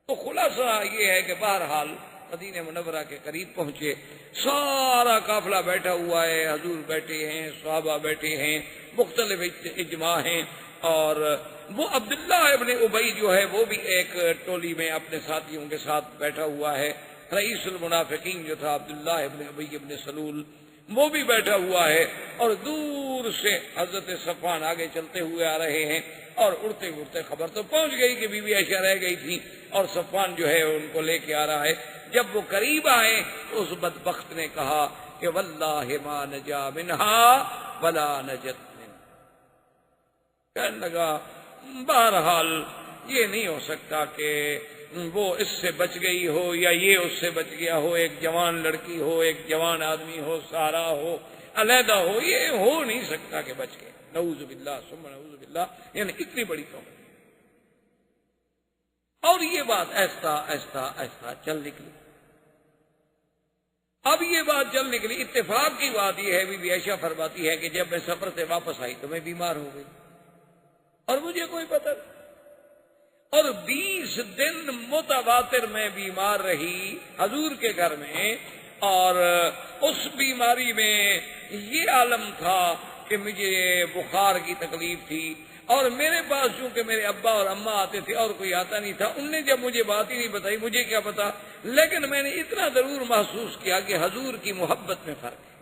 تو خلاصہ یہ ہے کہ بہرحال مدینہ منورہ کے قریب پہنچے، سارا قافلہ بیٹھا ہوا ہے، حضور بیٹھے ہیں، صحابہ بیٹھے ہیں، مختلف اجماع ہیں، اور وہ عبداللہ ابن ابی جو ہے وہ بھی ایک ٹولی میں اپنے ساتھیوں کے ساتھ بیٹھا ہوا ہے، رئیس المنافقین جو تھا عبداللہ ابن ابی ابن سلول وہ بھی بیٹھا ہوا ہے، اور دور سے حضرت صفوان آگے چلتے ہوئے آ رہے ہیں، اور اڑتے اڑتے خبر تو پہنچ گئی کہ بی بی عائشہ رہ گئی تھی اور صفوان جو ہے ان کو لے کے آ رہا ہے۔ جب وہ قریب آئے تو اس بدبخت نے کہا کہ واللہ ما نجا منہا ولا نجت من، کہنے لگا بہرحال یہ نہیں ہو سکتا کہ وہ اس سے بچ گئی ہو یا یہ اس سے بچ گیا ہو، ایک جوان لڑکی ہو، ایک جوان آدمی ہو، سارا ہو، علیحدہ ہو، یہ ہو نہیں سکتا کہ بچ گئے، نعوذ باللہ ثم نعوذ باللہ، یعنی اتنی بڑی توبہ۔ اور یہ بات ایسا ایسا ایسا چل نکلی۔ اب یہ بات چل نکلی، اتفاق کی بات یہ ہے، بی بی عائشہ فرماتی ہے کہ جب میں سفر سے واپس آئی تو میں بیمار ہو گئی اور مجھے کوئی پتہ نہیں، اور 20 دن متواتر میں بیمار رہی حضور کے گھر میں، اور اس بیماری میں یہ عالم تھا کہ مجھے بخار کی تکلیف تھی، اور میرے پاس چونکہ میرے ابا اور اماں آتے تھے اور کوئی آتا نہیں تھا، ان نے جب مجھے بات ہی نہیں بتائی، مجھے کیا پتا، لیکن میں نے اتنا ضرور محسوس کیا کہ حضور کی محبت میں فرق ہے۔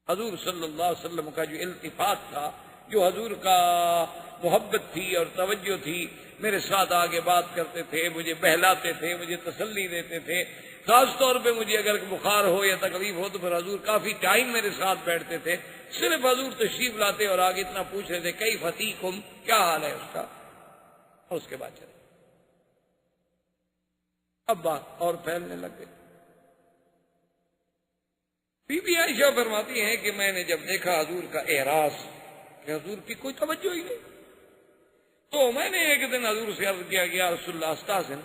حضور صلی اللہ علیہ وسلم کا جو التفات تھا، جو حضور کا محبت تھی اور توجہ تھی، میرے ساتھ آگے بات کرتے تھے، مجھے بہلاتے تھے، مجھے تسلی دیتے تھے، خاص طور پہ مجھے اگر بخار ہو یا تکلیف ہو تو پھر حضور کافی ٹائم میرے ساتھ بیٹھتے تھے، صرف حضور تشریف لاتے اور آگے اتنا پوچھ رہے تھے کئی فتیکم، کیا حال ہے اس کا، اور اس کے بعد چلے۔ اب بات اور پھیلنے لگ گئی۔ بی بی عائشہ فرماتی ہیں کہ میں نے جب دیکھا حضور کا اعراض کہ حضور کی کوئی توجہ ہی نہیں، تو میں نے ایک دن حضور سے عرض کیا کہ یا رسول اللہ استاذن،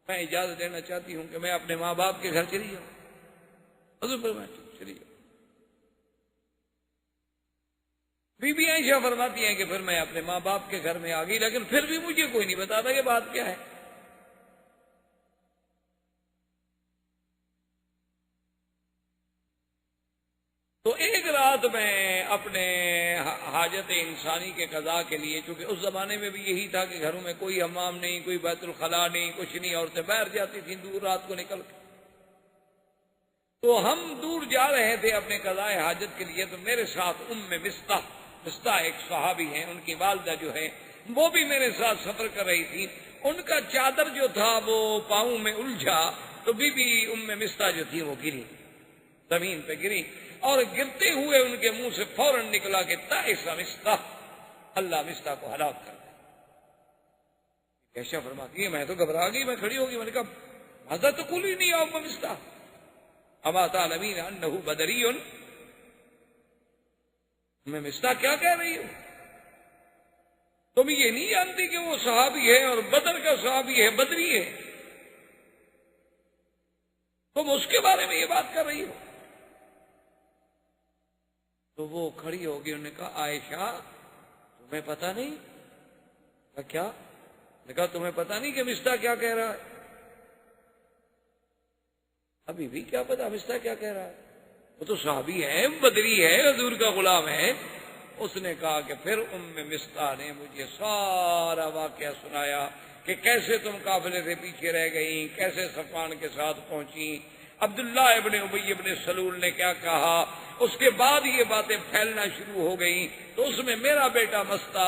میں اجازت دینا چاہتی ہوں کہ میں اپنے ماں باپ کے گھر چلی جاؤں۔ حضور فرمایا چلیے۔ بی بی عائشہ فرماتی ہیں کہ پھر میں اپنے ماں باپ کے گھر میں آ گئی، لیکن پھر بھی مجھے کوئی نہیں بتاتا کہ بات کیا ہے۔ تو ایک رات میں اپنے حاجت انسانی کے قضاء کے لیے، چونکہ اس زمانے میں بھی یہی تھا کہ گھروں میں کوئی حمام نہیں، کوئی بیت الخلاء نہیں، کچھ نہیں، عورتیں باہر جاتی تھیں دور رات کو نکل کے، تو ہم دور جا رہے تھے اپنے قضاء حاجت کے لیے، تو میرے ساتھ مستہ ایک صحابی ہیں، ان کی والدہ جو ہے وہ بھی میرے ساتھ سفر کر رہی تھی۔ ان کا چادر جو تھا وہ پاؤں میں الجھا، تو بی بی مستہ جو تھی وہ گری، زمین پہ گری، اور گرتے ہوئے ان کے منہ سے فوراً نکلا کہ تائس مستہ، اللہ مستہ کو ہلاک کر دے۔ عائشہ فرماتی ہے میں تو گھبرا گئی، میں کھڑی ہو گئی، میں نے کہا حضرت تو کل ہی نہیں آؤ مستہ، اما تعلمین انہ بدری، میں مستہ کیا کہہ رہی ہوں؟ تم یہ نہیں جانتی کہ وہ صحابی ہے اور بدر کا صحابی ہے، بدری ہے، تم اس کے بارے میں یہ بات کر رہی ہو؟ تو وہ کھڑی ہوگی، انہوں نے کہا عائشہ تمہیں پتہ نہیں؟ کیا؟ نے کہا تمہیں پتہ نہیں کہ مستہ کیا کہہ رہا ہے؟ ابھی بھی کیا پتا مستہ کیا کہہ رہا ہے؟ وہ تو صحابی ہے، بدری ہے، حضور کا غلام ہے۔ اس نے کہا کہ پھر مستہ نے مجھے سارا واقعہ سنایا کہ کیسے تم قافلے سے پیچھے رہ گئیں، کیسے صفوان کے ساتھ پہنچی، عبداللہ ابن ابی ابن سلول نے کیا کہا، اس کے بعد یہ باتیں پھیلنا شروع ہو گئیں، تو اس میں میرا بیٹا مستہ،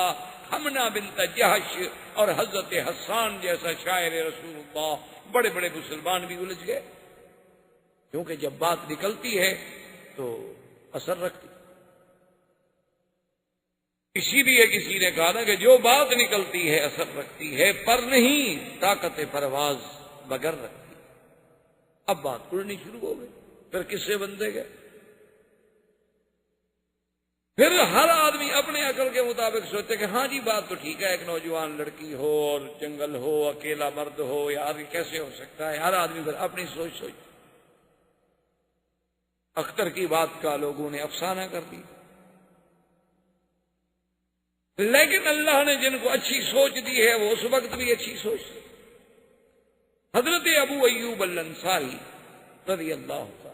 حمنہ بنت جہش اور حضرت حسان جیسا شاعر رسول اللہ، بڑے بڑے مسلمان بھی الجھ گئے، کیونکہ جب بات نکلتی ہے تو اثر رکھتی۔ اسی لیے کسی نے کہا نا کہ جو بات نکلتی ہے اثر رکھتی ہے، پر نہیں طاقت پرواز مگر رکھتی۔ اب بات اڑنی شروع ہو گئی، پھر کس سے بندے گئے، پھر ہر آدمی اپنے عقل کے مطابق سوچتے کہ ہاں جی بات تو ٹھیک ہے، ایک نوجوان لڑکی ہو اور جنگل ہو، اکیلا مرد ہو، یار یہ کیسے ہو سکتا ہے، ہر آدمی پھر اپنی سوچ اختر کی بات کا لوگوں نے افسانہ کر دی، لیکن اللہ نے جن کو اچھی سوچ دی ہے وہ اس وقت بھی اچھی سوچ دی۔ حضرت ابو ایوب الانصاری رضی اللہ عنہ،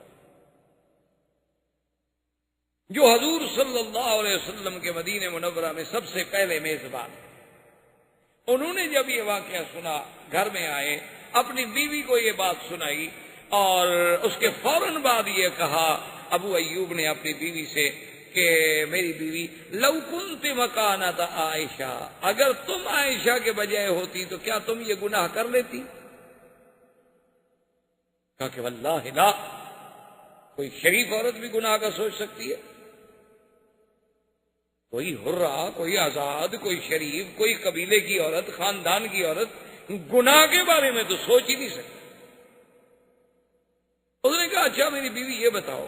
جو حضور صلی اللہ علیہ وسلم کے مدینہ منورہ میں سب سے پہلے میزبان، انہوں نے جب یہ واقعہ سنا گھر میں آئے، اپنی بیوی کو یہ بات سنائی، اور اس کے فوراً بعد یہ کہا ابو ایوب نے اپنی بیوی سے کہ میری بیوی لو کنت مکانت عائشہ، اگر تم عائشہ کے بجائے ہوتی تو کیا تم یہ گناہ کر لیتی؟ کہا کہ واللہ لا، کوئی شریف عورت بھی گناہ کا سوچ سکتی ہے؟ کوئی حرہ، کوئی آزاد، کوئی شریف، کوئی قبیلے کی عورت، خاندان کی عورت گناہ کے بارے میں تو سوچ ہی نہیں سکتی۔ اس نے کہا اچھا میری بیوی یہ بتاؤ،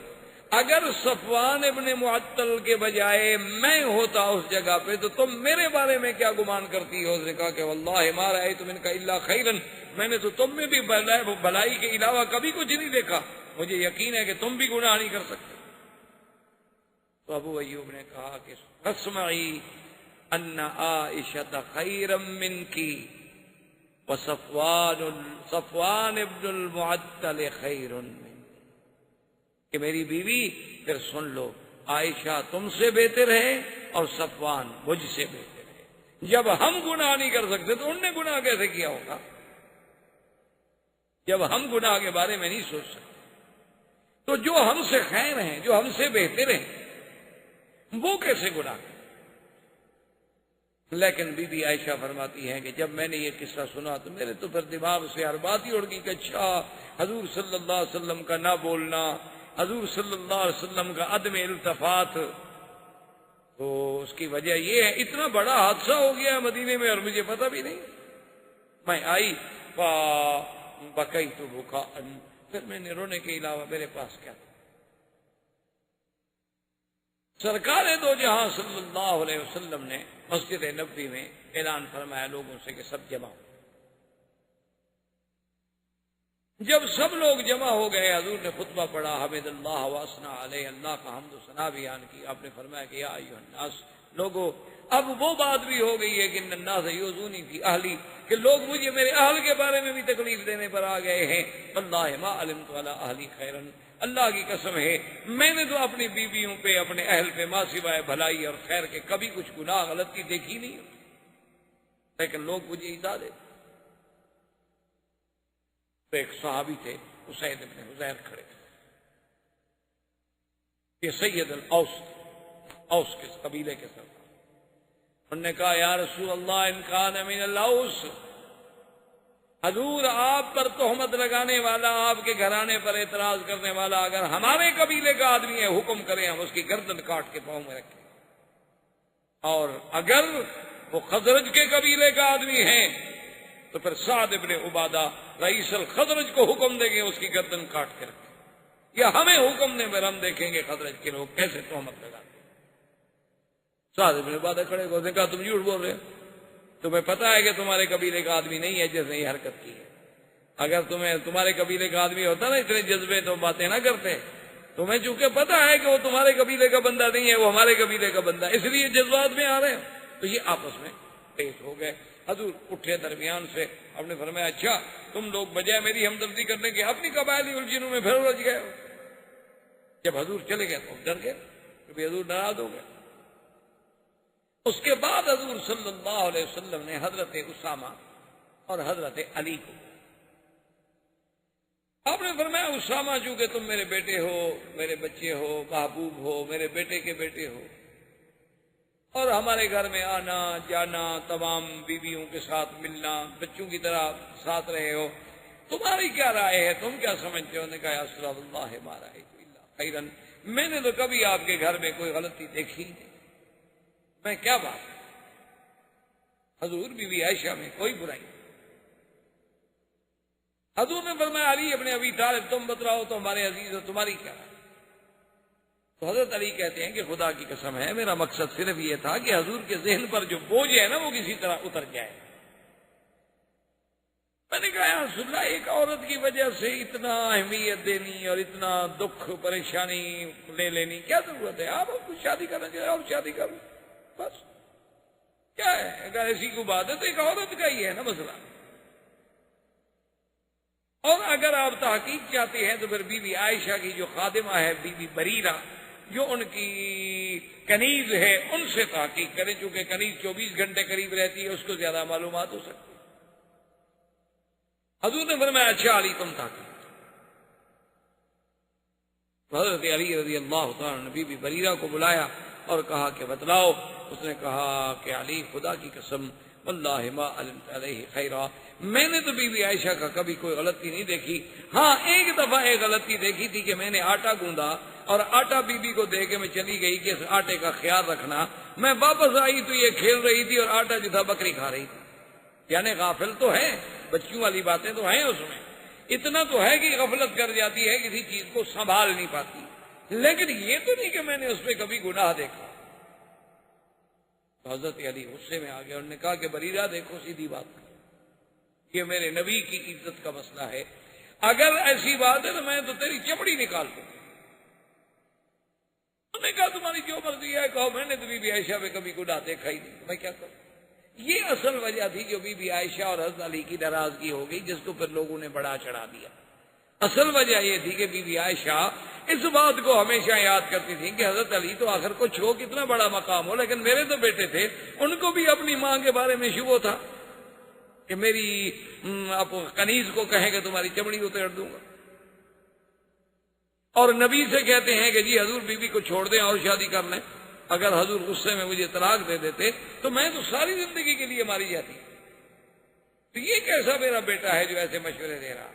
اگر صفوان ابن معطل کے بجائے میں ہوتا اس جگہ پہ تو تم میرے بارے میں کیا گمان کرتی ہو؟ اس نے کہا کہ واللہ ما رأیت منک الا خیرا، میں نے تو تم میں بھی بھلائی کے علاوہ کبھی کچھ نہیں دیکھا، مجھے یقین ہے کہ تم بھی گناہ نہیں کر سکتے۔ تو ابو ایوب نے کہا کہ اسمعی ان عائشۃ خیرا منکی وصفوان ابن المعطل خیر منکی، کہ میری بیوی پھر سن لو، عائشہ تم سے بہتر ہے اور صفوان مجھ سے بہتر ہے۔ جب ہم گناہ نہیں کر سکتے تو ان نے گناہ کیسے کیا ہوگا؟ جب ہم گناہ کے بارے میں نہیں سوچ سکتے تو جو ہم سے خیر ہیں، جو ہم سے بہتر ہیں، وہ کیسے گناہ کریں؟ لیکن بی بی عائشہ فرماتی ہیں کہ جب میں نے یہ قصہ سنا تو میرے تو پھر دماغ سے ہر بات ہی اڑ گئی کہ اچھا حضور صلی اللہ علیہ وسلم کا نہ بولنا، حضور صلی اللہ علیہ وسلم کا عدم التفات، تو اس کی وجہ یہ ہے اتنا بڑا حادثہ ہو گیا ہے مدینے میں اور مجھے پتہ بھی نہیں۔ میں آئی بکیت بکاء، پھر میں نے رونے کے علاوہ میرے پاس کیا تھا؟ سرکار دو جہاں صلی اللہ علیہ وسلم نے مسجد نبوی میں اعلان فرمایا لوگوں سے کہ سب جمع ہو۔ جب سب لوگ جمع ہو گئے حضور نے خطبہ پڑھا، حمد اللہ واسنا علیہ، اللہ کا حمد و ثنا بیان کی. آپ نے فرمایا کہ یا ایھا الناس، لوگوں اب وہ بات بھی ہو گئی ہے کہ ان الناس یؤذونی فی اہلی، کہ لوگ مجھے میرے اہل کے بارے میں بھی تکلیف دینے پر آ گئے ہیں. واللہ ما علمت علی اہلی خیرا، اللہ کی قسم ہے میں نے تو اپنی بیویوں پہ، اپنے اہل پہ ماں سوائے بھلائی اور خیر کے کبھی کچھ گناہ غلطی دیکھی نہیں، لیکن لوگ مجھے ایذا دیتے. تو ایک صحابی تھے اسید بن حضیر کھڑے تھے، یہ سید الاوس، اوس کے قبیلے کے سردار. انہوں نے کہا یا رسول اللہ ان کان من الاوس، حضور آپ پر تہمت لگانے والا، آپ کے گھرانے پر اعتراض کرنے والا اگر ہمارے قبیلے کا آدمی ہے، حکم کریں ہم اس کی گردن کاٹ کے پاؤں میں رکھیں، اور اگر وہ خزرج کے قبیلے کا آدمی ہے تو پھر سعد ابن عبادہ رئیس الخزرج کو حکم دیں گے اس کی گردن کاٹ کے رکھیں، یا ہمیں حکم دیں پھر ہم دیکھیں گے خزرج کے لوگ کیسے تہمت لگاتے ہیں. سعد ابن عبادہ کھڑے کو نے کہا تم جھوٹ بول رہے ہو، تمہیں پتا ہے کہ تمہارے قبیلے کا آدمی نہیں ہے جس نے یہ حرکت کی ہے. اگر تمہارے قبیلے کا آدمی ہوتا نا اتنے جذبے تو باتیں نہ کرتے. تمہیں چونکہ پتا ہے کہ وہ تمہارے قبیلے کا بندہ نہیں ہے، وہ ہمارے قبیلے کا بندہ، اس لیے جذبات میں آ رہے ہیں. تو یہ آپس میں پیش ہو گئے. حضور اٹھے درمیان سے، آپ نے فرمایا اچھا تم لوگ بجائے میری ہمدردی کرنے کے اپنی قبائلی الجھنوں میں پھر الجھ گئے ہو. جب حضور چلے گئے تو ڈر گئے، کبھی حضور ناراض ہو گئے. اس کے بعد حضور صلی اللہ علیہ وسلم نے حضرت اسامہ اور حضرت علی کو، آپ نے فرمایا اسامہ چونکہ تم میرے بیٹے ہو، میرے بچے ہو، محبوب ہو، میرے بیٹے کے بیٹے ہو، اور ہمارے گھر میں آنا جانا، تمام بیویوں کے ساتھ ملنا، بچوں کی طرح ساتھ رہے ہو، تمہاری کیا رائے ہے، تم کیا سمجھتے ہو؟ نے کہا یا رسول اللہ ما رأیت الا خیرا، میں نے تو کبھی آپ کے گھر میں کوئی غلطی دیکھی نہیں، میں کیا بات ہے. حضور بی بی عائشہ میں کوئی برائی نہیں. حضور نے فرمایا علی ابن ابی طالب تم بتلاؤ تو ہمارے عزیز ہو، تمہاری کیا ہے؟ تو حضرت علی کہتے ہیں کہ خدا کی قسم ہے میرا مقصد صرف یہ تھا کہ حضور کے ذہن پر جو بوجھ ہے نا وہ کسی طرح اتر جائے. میں نے کہا یا رسول اللہ ایک عورت کی وجہ سے اتنا اہمیت دینی اور اتنا دکھ پریشانی لے لینی کیا ضرورت ہے؟ آپ کچھ شادی کرنا چاہے اور شادی کرو بس، کیا ہے؟ اگر ایسی کوئی بات ہے تو ایک عورت کا ہی ہے نا مسئلہ. اور اگر آپ تحقیق چاہتے ہیں تو پھر بی بی عائشہ کی جو خادمہ ہے بی بی بریرہ جو ان کی کنیز ہے ان سے تحقیق کریں، چونکہ کنیز 24 گھنٹے قریب رہتی ہے، اس کو زیادہ معلومات ہو سکتی. حضور نے فرمایا اچھا علی تم تحقیق. حضرت علی رضی اللہ تعالیٰ نے بی بی بریرہ کو بلایا اور کہا کہ بتلاؤ. اس نے کہا کہ علی خدا کی قسم واللہ ما علمت علیہ خیرا، میں نے تو بی بی عائشہ کا کبھی کوئی غلطی نہیں دیکھی. ہاں ایک دفعہ ایک غلطی دیکھی تھی کہ میں نے آٹا گوندا اور آٹا بی بی کو دے کے میں چلی گئی کہ اس آٹے کا خیال رکھنا. میں واپس آئی تو یہ کھیل رہی تھی اور آٹا جو تھا بکری کھا رہی تھی. یعنی غافل تو ہے، بچیوں والی باتیں تو ہیں اس میں، اتنا تو ہے کہ غفلت کر جاتی ہے، کسی چیز کو سنبھال نہیں پاتی، لیکن یہ تو نہیں کہ میں نے اس پہ کبھی گناہ دیکھا. تو حضرت علی غصے میں آ گئے. انہوں نے کہا کہ بریرہ دیکھو سیدھی بات، یہ میرے نبی کی عزت کا مسئلہ ہے، اگر ایسی بات ہے تو میں تو تیری چمڑی نکال دوں. انہوں نے کہا تمہاری جو مرضی ہے کہو، میں نے تو بی بی عائشہ پہ کبھی گناہ دیکھا ہی نہیں، میں کیا کروں. یہ اصل وجہ تھی جو بی بی عائشہ اور حضرت علی کی ناراضگی ہو گئی، جس کو پھر لوگوں نے بڑا چڑھا دیا. اصل وجہ یہ تھی کہ بی بی عائشہ اس بات کو ہمیشہ یاد کرتی تھی کہ حضرت علی تو آخر کچھ ہو، کتنا بڑا مقام ہو، لیکن میرے تو بیٹے تھے، ان کو بھی اپنی ماں کے بارے میں شبہ تھا کہ میری اب کنیز کو کہیں کہ تمہاری چمڑی اتار دوں گا. اور نبی سے کہتے ہیں کہ جی حضور بی بی کو چھوڑ دیں اور شادی کر لیں. اگر حضور غصے میں مجھے طلاق دے دیتے تو میں تو ساری زندگی کے لیے ماری جاتی. تو یہ کیسا میرا بیٹا ہے جو ایسے مشورے دے رہا.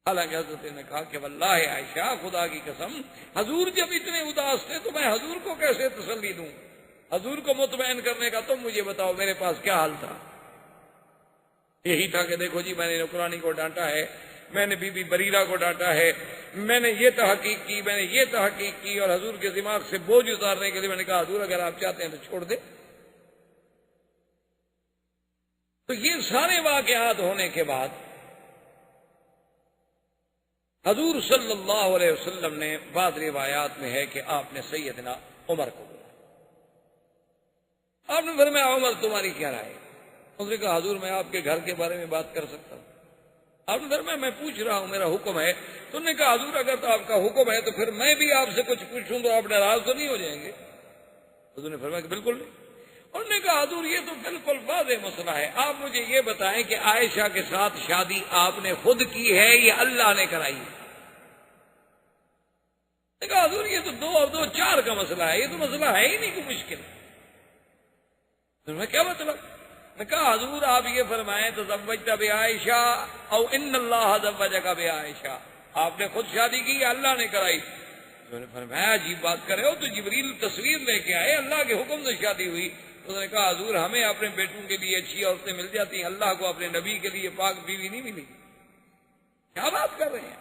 حالانکہ حضرت نے کہا کہ واللہ عائشہ خدا کی قسم حضور جب اتنے اداس تھے تو میں حضور کو کیسے تسلی دوں؟ حضور کو مطمئن کرنے کا تم مجھے بتاؤ میرے پاس کیا حل تھا. یہی تھا کہ دیکھو جی میں نے نوکرانی کو ڈانٹا ہے، میں نے بی بی بریرہ کو ڈانٹا ہے، میں نے یہ تحقیق کی، میں نے یہ تحقیق کی، اور حضور کے دماغ سے بوجھ اتارنے کے لیے میں نے کہا حضور اگر آپ چاہتے ہیں تو چھوڑ دیں. تو یہ سارے واقعات ہونے کے بعد حضور صلی اللہ علیہ وسلم نے بعض روایات میں ہے کہ آپ نے سیدنا عمر کو بولا. آپ نے فرمایا عمر تمہاری کیا رائے؟ اس نے کہا حضور میں آپ کے گھر کے بارے میں بات کر سکتا ہوں. آپ نے فرمایا میں پوچھ رہا ہوں، میرا حکم ہے. تو انہوں نے کہا حضور اگر تو آپ کا حکم ہے تو پھر میں بھی آپ سے کچھ پوچھوں تو آپ ناراض تو نہیں ہو جائیں گے؟ حضور نے فرمایا کہ بالکل نہیں. انہوں نے کہا حضور یہ تو بالکل واضح مسئلہ ہے، آپ مجھے یہ بتائیں کہ عائشہ کے ساتھ شادی آپ نے خود کی ہے یا اللہ نے کرائی ہے؟ نے کہا حضور یہ تو 2 اور 2 4 کا مسئلہ ہے، یہ تو مسئلہ ہے ہی نہیں کوئی مشکل. میں کیا مطلب؟ میں کہا حضور آپ یہ فرمائیں تزوجت بعائشہ او ان اللہ زوجک بعائشہ، آپ نے خود شادی کی یا اللہ نے کرائی؟ انہوں نے فرمایا عجیب بات کر رہے ہو، تو جبریل تصویر لے کے آئے، اللہ کے حکم سے شادی ہوئی. انہوں نے کہا حضور ہمیں اپنے بیٹوں کے لیے اچھی عورتیں مل جاتی ہیں، اللہ کو اپنے نبی کے لیے پاک بیوی نہیں ملی. کیا بات کر رہے ہیں؟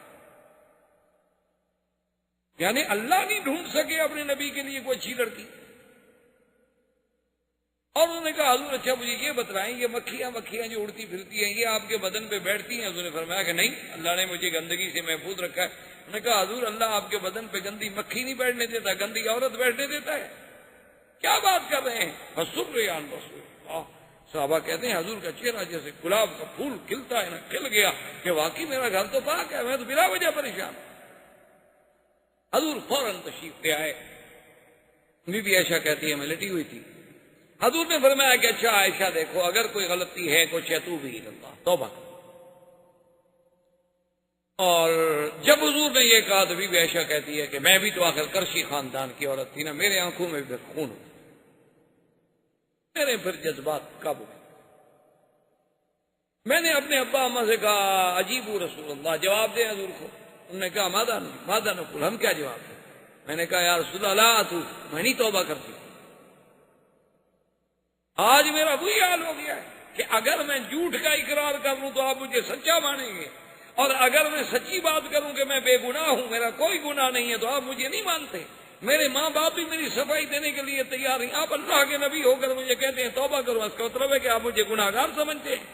یعنی اللہ نہیں ڈھونڈ سکے اپنے نبی کے لیے کوئی اچھی لڑکی؟ اور انہوں نے کہا حضور اچھا مجھے یہ بتلائیں یہ مکھیاں جو اڑتی پھرتی ہیں یہ آپ کے بدن پہ بیٹھتی ہیں؟ حضور نے فرمایا کہ نہیں، اللہ نے مجھے گندگی سے محفوظ رکھا ہے. انہوں نے کہا حضور اللہ آپ کے بدن پہ گندی مکھی نہیں بیٹھنے دیتا، گندی عورت بیٹھنے دیتا ہے؟ کیا بات کر رہے ہیں؟ رسول صحابہ کہتے ہیں حضور کا چہرہ جیسے گلاب کا پھول کھلتا ہے نا، کھل گیا کہ واقعی میرا گھر تو پاک ہے، میں تو بلا وجہ پریشان. حضور فوراً تشریف لے آئے. بی بی عائشہ کہتی ہے میں لیٹی ہوئی تھی. حضور نے فرمایا کہ اچھا عائشہ دیکھو اگر کوئی غلطی ہے کچھ ہے تو بھی اللہ توبہ. اور جب حضور نے یہ کہا تو بی بی عائشہ کہتی ہے کہ میں بھی تو آخر کرشی خاندان کی عورت تھی نا، میرے آنکھوں میں بھی خون ہو، میرے پھر جذبات قابو. میں نے اپنے ابا اماں سے کہا عجیب رسول اللہ جواب دیں حضور کو. انہوں نے کہا ماذا نقول، ہم کیا جواب دیں؟ میں نے کہا یا رسول اللہ تو میں نہیں توبہ کرتی. آج میرا وہی حال ہو گیا ہے کہ اگر میں جھوٹ کا اقرار کر لوں تو آپ مجھے سچا مانیں گے، اور اگر میں سچی بات کروں کہ میں بے گناہ ہوں، میرا کوئی گناہ نہیں ہے، تو آپ مجھے نہیں مانتے. میرے ماں باپ بھی میری صفائی دینے کے لیے تیار ہیں، آپ اللہ کے نبی ہو کر مجھے کہتے ہیں توبہ کرو، اس کا مطلب ہے کہ آپ مجھے گناہ گار سمجھتے ہیں.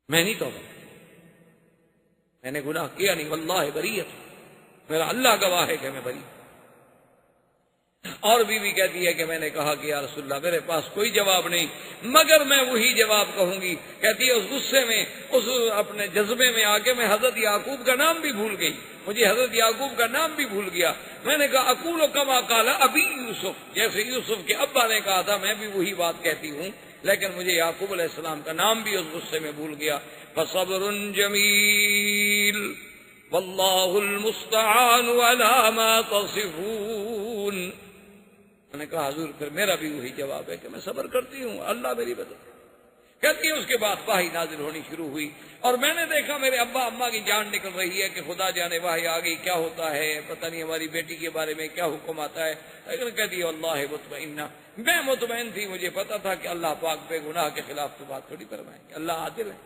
میں نہیں توبہ، میں نے گناہ کیا نہیں، واللہ بریۃ، میرا اللہ گواہ ہے کہ میں بری. اور بیوی کہتی ہے کہ میں نے کہا کہ یا رسول اللہ میرے پاس کوئی جواب نہیں مگر میں وہی جواب کہوں گی. کہتی ہے اس غصے میں، اس اپنے جذبے میں آ کے میں حضرت یعقوب کا نام بھی بھول گئی، مجھے حضرت یعقوب کا نام بھی بھول گیا. میں نے کہا اقول کما قال ابی یوسف، جیسے یوسف کے ابا نے کہا تھا میں بھی وہی بات کہتی ہوں، لیکن مجھے یعقوب علیہ السلام کا نام بھی اس غصے میں بھول گیا. فصبر جمیل واللہ المستعان علی ما تصفون. میں نے کہا حضور پھر میرا بھی وہی جواب ہے کہ میں صبر کرتی ہوں، اللہ میری مدد. کہتی ہے اس کے بعد وحی نازل ہونی شروع ہوئی اور میں نے دیکھا میرے ابا اماں کی جان نکل رہی ہے کہ خدا جانے وحی آ گئی، کیا ہوتا ہے پتہ نہیں، ہماری بیٹی کے بارے میں کیا حکم آتا ہے. لیکن کہتی ہے اللہ مطمئنہ، میں مطمئن تھی، مجھے پتا تھا کہ اللہ پاک بے گناہ کے خلاف تو بات تھوڑی فرمائیں گے، اللہ عادل ہے.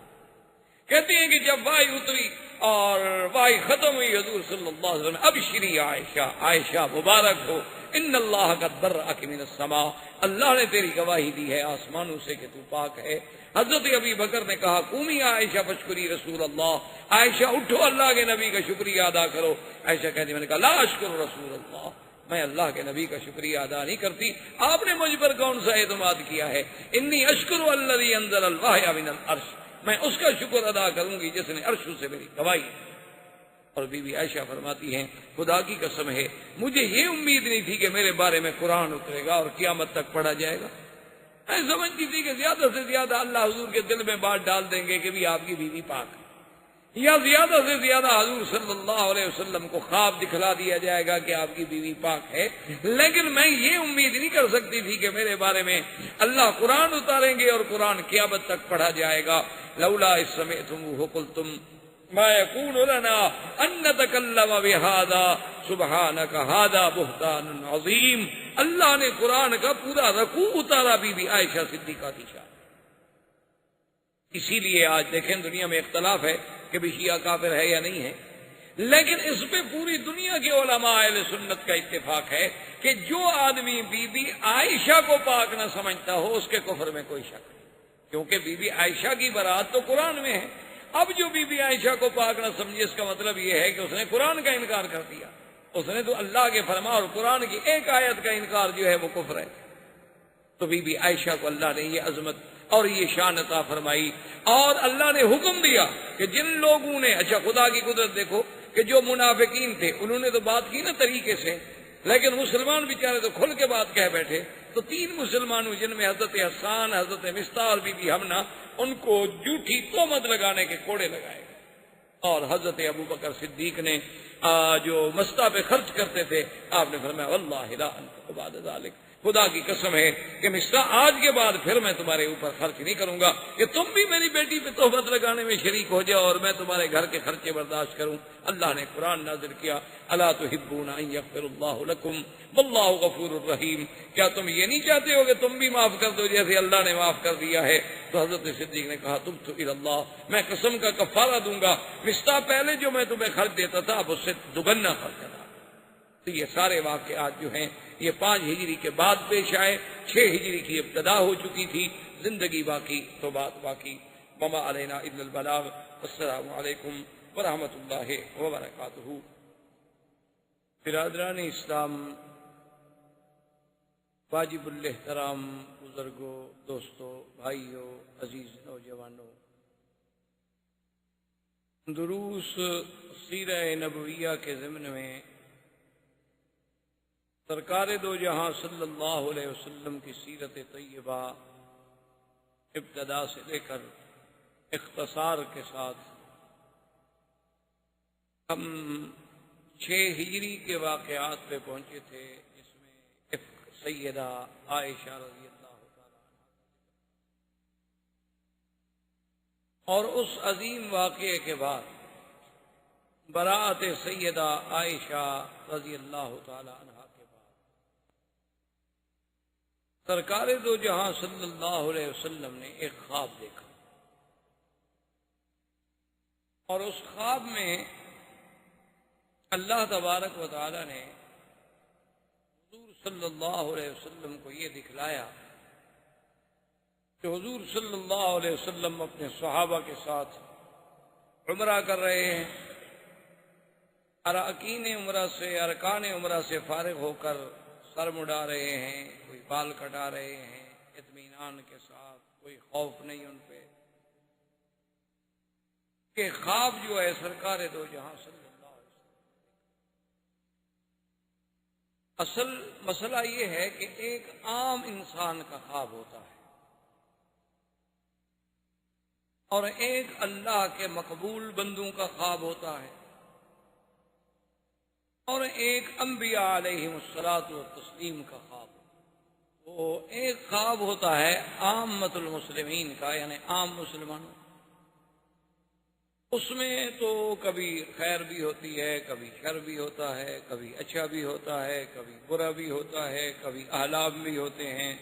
کہتی ہیں کہ جب وحی اتری اور وحی ختم ہوئی حضور صلی اللہ علیہ وسلم ابشری عائشہ، عائشہ مبارک ہو، ان اللہ قد برأک من السماء، اللہ نے تیری گواہی دی ہے آسمانوں سے کہ تو پاک ہے. حضرت ابی بکر نے کہا قومی عائشہ فاشکری رسول اللہ، عائشہ اٹھو اللہ کے نبی کا شکریہ ادا کرو. عائشہ کہتی میں نے کہا لا اشکر رسول اللہ، میں اللہ کے نبی کا شکریہ ادا نہیں کرتی، آپ نے مجھ پر کون سا اعتماد کیا ہے. انی اشکر الذی انزل الوحی من العرش، میں اس کا شکر ادا کروں گی جس نے عرش سے میری گواہی. اور بی بی عائشہ فرماتی ہیں خدا کی قسم ہے مجھے یہ امید نہیں تھی کہ میرے بارے میں قرآن اترے گا اور قیامت تک پڑھا جائے گا. میں سمجھتی تھی کہ زیادہ سے زیادہ اللہ حضور کے دل میں بات ڈال دیں گے کہ بھی آپ کی بیوی پاک ہے، یا زیادہ سے زیادہ حضور صلی اللہ علیہ وسلم کو خواب دکھلا دیا جائے گا کہ آپ کی بیوی پاک ہے. لیکن میں یہ امید نہیں کر سکتی تھی کہ میرے بارے میں اللہ قرآن اتاریں گے اور قرآن قیامت تک پڑھا جائے گا. لولا اذ سمعتموہ قلتم ما یکون لنا ان نتکلم بہذا سبحانک ھذا بہتان عظیم. اللہ نے قرآن کا پورا رکوع اتارا بی بی عائشہ صدیقہ کی شان. اسی لیے آج دیکھیں دنیا میں اختلاف ہے کہ بھی شیعہ کافر ہے یا نہیں ہے، لیکن اس پہ پوری دنیا کے علماء اہل سنت کا اتفاق ہے کہ جو آدمی بی بی عائشہ کو پاک نہ سمجھتا ہو اس کے کفر میں کوئی شک نہیں، کیونکہ بی بی عائشہ کی برات تو قرآن میں ہے. اب جو بی بی عائشہ کو پاک نہ سمجھے، اس کا مطلب یہ ہے کہ اس نے قرآن کا انکار کر دیا، اس نے تو اللہ کے فرمان اور قرآن کی ایک آیت کا انکار جو ہے وہ کفر ہے۔ تو بی بی عائشہ کو اللہ نے یہ عظمت اور یہ شان عطا فرمائی، اور اللہ نے حکم دیا کہ جن لوگوں نے، اچھا خدا کی قدرت دیکھو کہ جو منافقین تھے انہوں نے تو بات کی نا طریقے سے، لیکن مسلمان بیچارے تو کھل کے بات کہہ بیٹھے۔ تو 3 مسلمانوں جن میں حضرت حسان، حضرت مصطح اور بی بی حمنہ، ان کو جھوٹی تہمت لگانے کے کوڑے لگائے گئے، اور حضرت ابو بکر صدیق نے جو مصطح پہ خرچ کرتے تھے، آپ نے فرمایا واللہ لا انفق بعد ذلک، خدا کی قسم ہے کہ مصطح آج کے بعد پھر میں تمہارے اوپر خرچ نہیں کروں گا کہ تم بھی میری بیٹی پہ تہمت لگانے میں شریک ہو جاؤ اور میں تمہارے گھر کے خرچے برداشت کروں۔ اللہ نے قرآن نازل کیا، الا تحبون ان یغفر اللہ لکم واللہ غفور الرحیم، کیا تم یہ نہیں چاہتے ہو کہ تم بھی معاف کر دو جیسے اللہ نے معاف کر دیا ہے؟ تو حضرت صدیق نے کہا تبت الی اللہ، میں قسم کا کفارہ دوں گا، مصطح پہلے جو میں تمہیں خرچ دیتا تھا اب اس سے دگنا خرچ کرا۔ تو یہ سارے واقعات جو ہیں یہ 5 ہجری کے بعد پیش آئے، 6 ہجری کی ابتدا ہو چکی تھی، زندگی باقی تو بات باقی۔ وما علینا الا البلاغ، السلام علیکم ورحمۃ اللہ وبرکاتہ۔ برادران اسلام، واجب الاحترام بزرگوں، دوستوں، بھائیوں، عزیز نوجوانوں، دروس سیرہ نبویہ کے ضمن میں سرکار دو جہاں صلی اللہ علیہ وسلم کی سیرت طیبہ ابتدا سے لے کر اختصار کے ساتھ ہم 6 ہجری کے واقعات پہ پہنچے تھے، جس میں افک سیدہ عائشہ رضی اللہ تعالی عنہ اور اس عظیم واقعے کے بعد برات سیدہ عائشہ رضی اللہ تعالی عنہ کے بعد سرکار دو جہاں صلی اللہ علیہ وسلم نے ایک خواب دیکھا، اور اس خواب میں اللہ تبارک و تعالی نے حضور صلی اللہ علیہ وسلم کو یہ دکھلایا کہ حضور صلی اللہ علیہ وسلم اپنے صحابہ کے ساتھ عمرہ کر رہے ہیں، اراکین عمرہ سے، ارکان عمرہ سے فارغ ہو کر سر مڈا رہے ہیں، کوئی بال کٹا رہے ہیں اطمینان کے ساتھ، کوئی خوف نہیں ان پہ کہ خواب جو ہے سرکار دو جہاں صلی اللہ علیہ وسلم۔ اصل مسئلہ یہ ہے کہ ایک عام انسان کا خواب ہوتا ہے اور ایک اللہ کے مقبول بندوں کا خواب ہوتا ہے، اور ایک انبیاء علیہم الصلاۃ والتسلیم کا خواب۔ وہ ایک خواب ہوتا ہے عامۃ المسلمین کا، یعنی عام مسلمانوں، اس میں تو کبھی خیر بھی ہوتی ہے، کبھی شر بھی ہوتا ہے، کبھی اچھا بھی ہوتا ہے، کبھی برا بھی ہوتا ہے، کبھی احلام بھی ہوتے ہیں،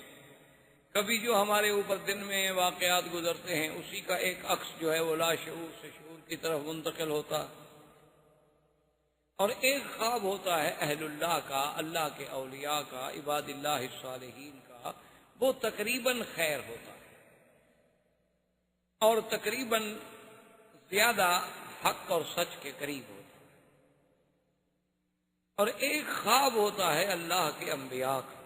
کبھی جو ہمارے اوپر دن میں واقعات گزرتے ہیں اسی کا ایک عکس جو ہے وہ لا شعور سے شعور کی طرف منتقل ہوتا، اور ایک خواب ہوتا ہے اہل اللہ کا، اللہ کے اولیاء کا، عباد اللہ الصالحین کا، وہ تقریباً خیر ہوتا ہے اور تقریباً زیادہ حق اور سچ کے قریب ہوتا ہے، اور ایک خواب ہوتا ہے اللہ کے انبیاء کا۔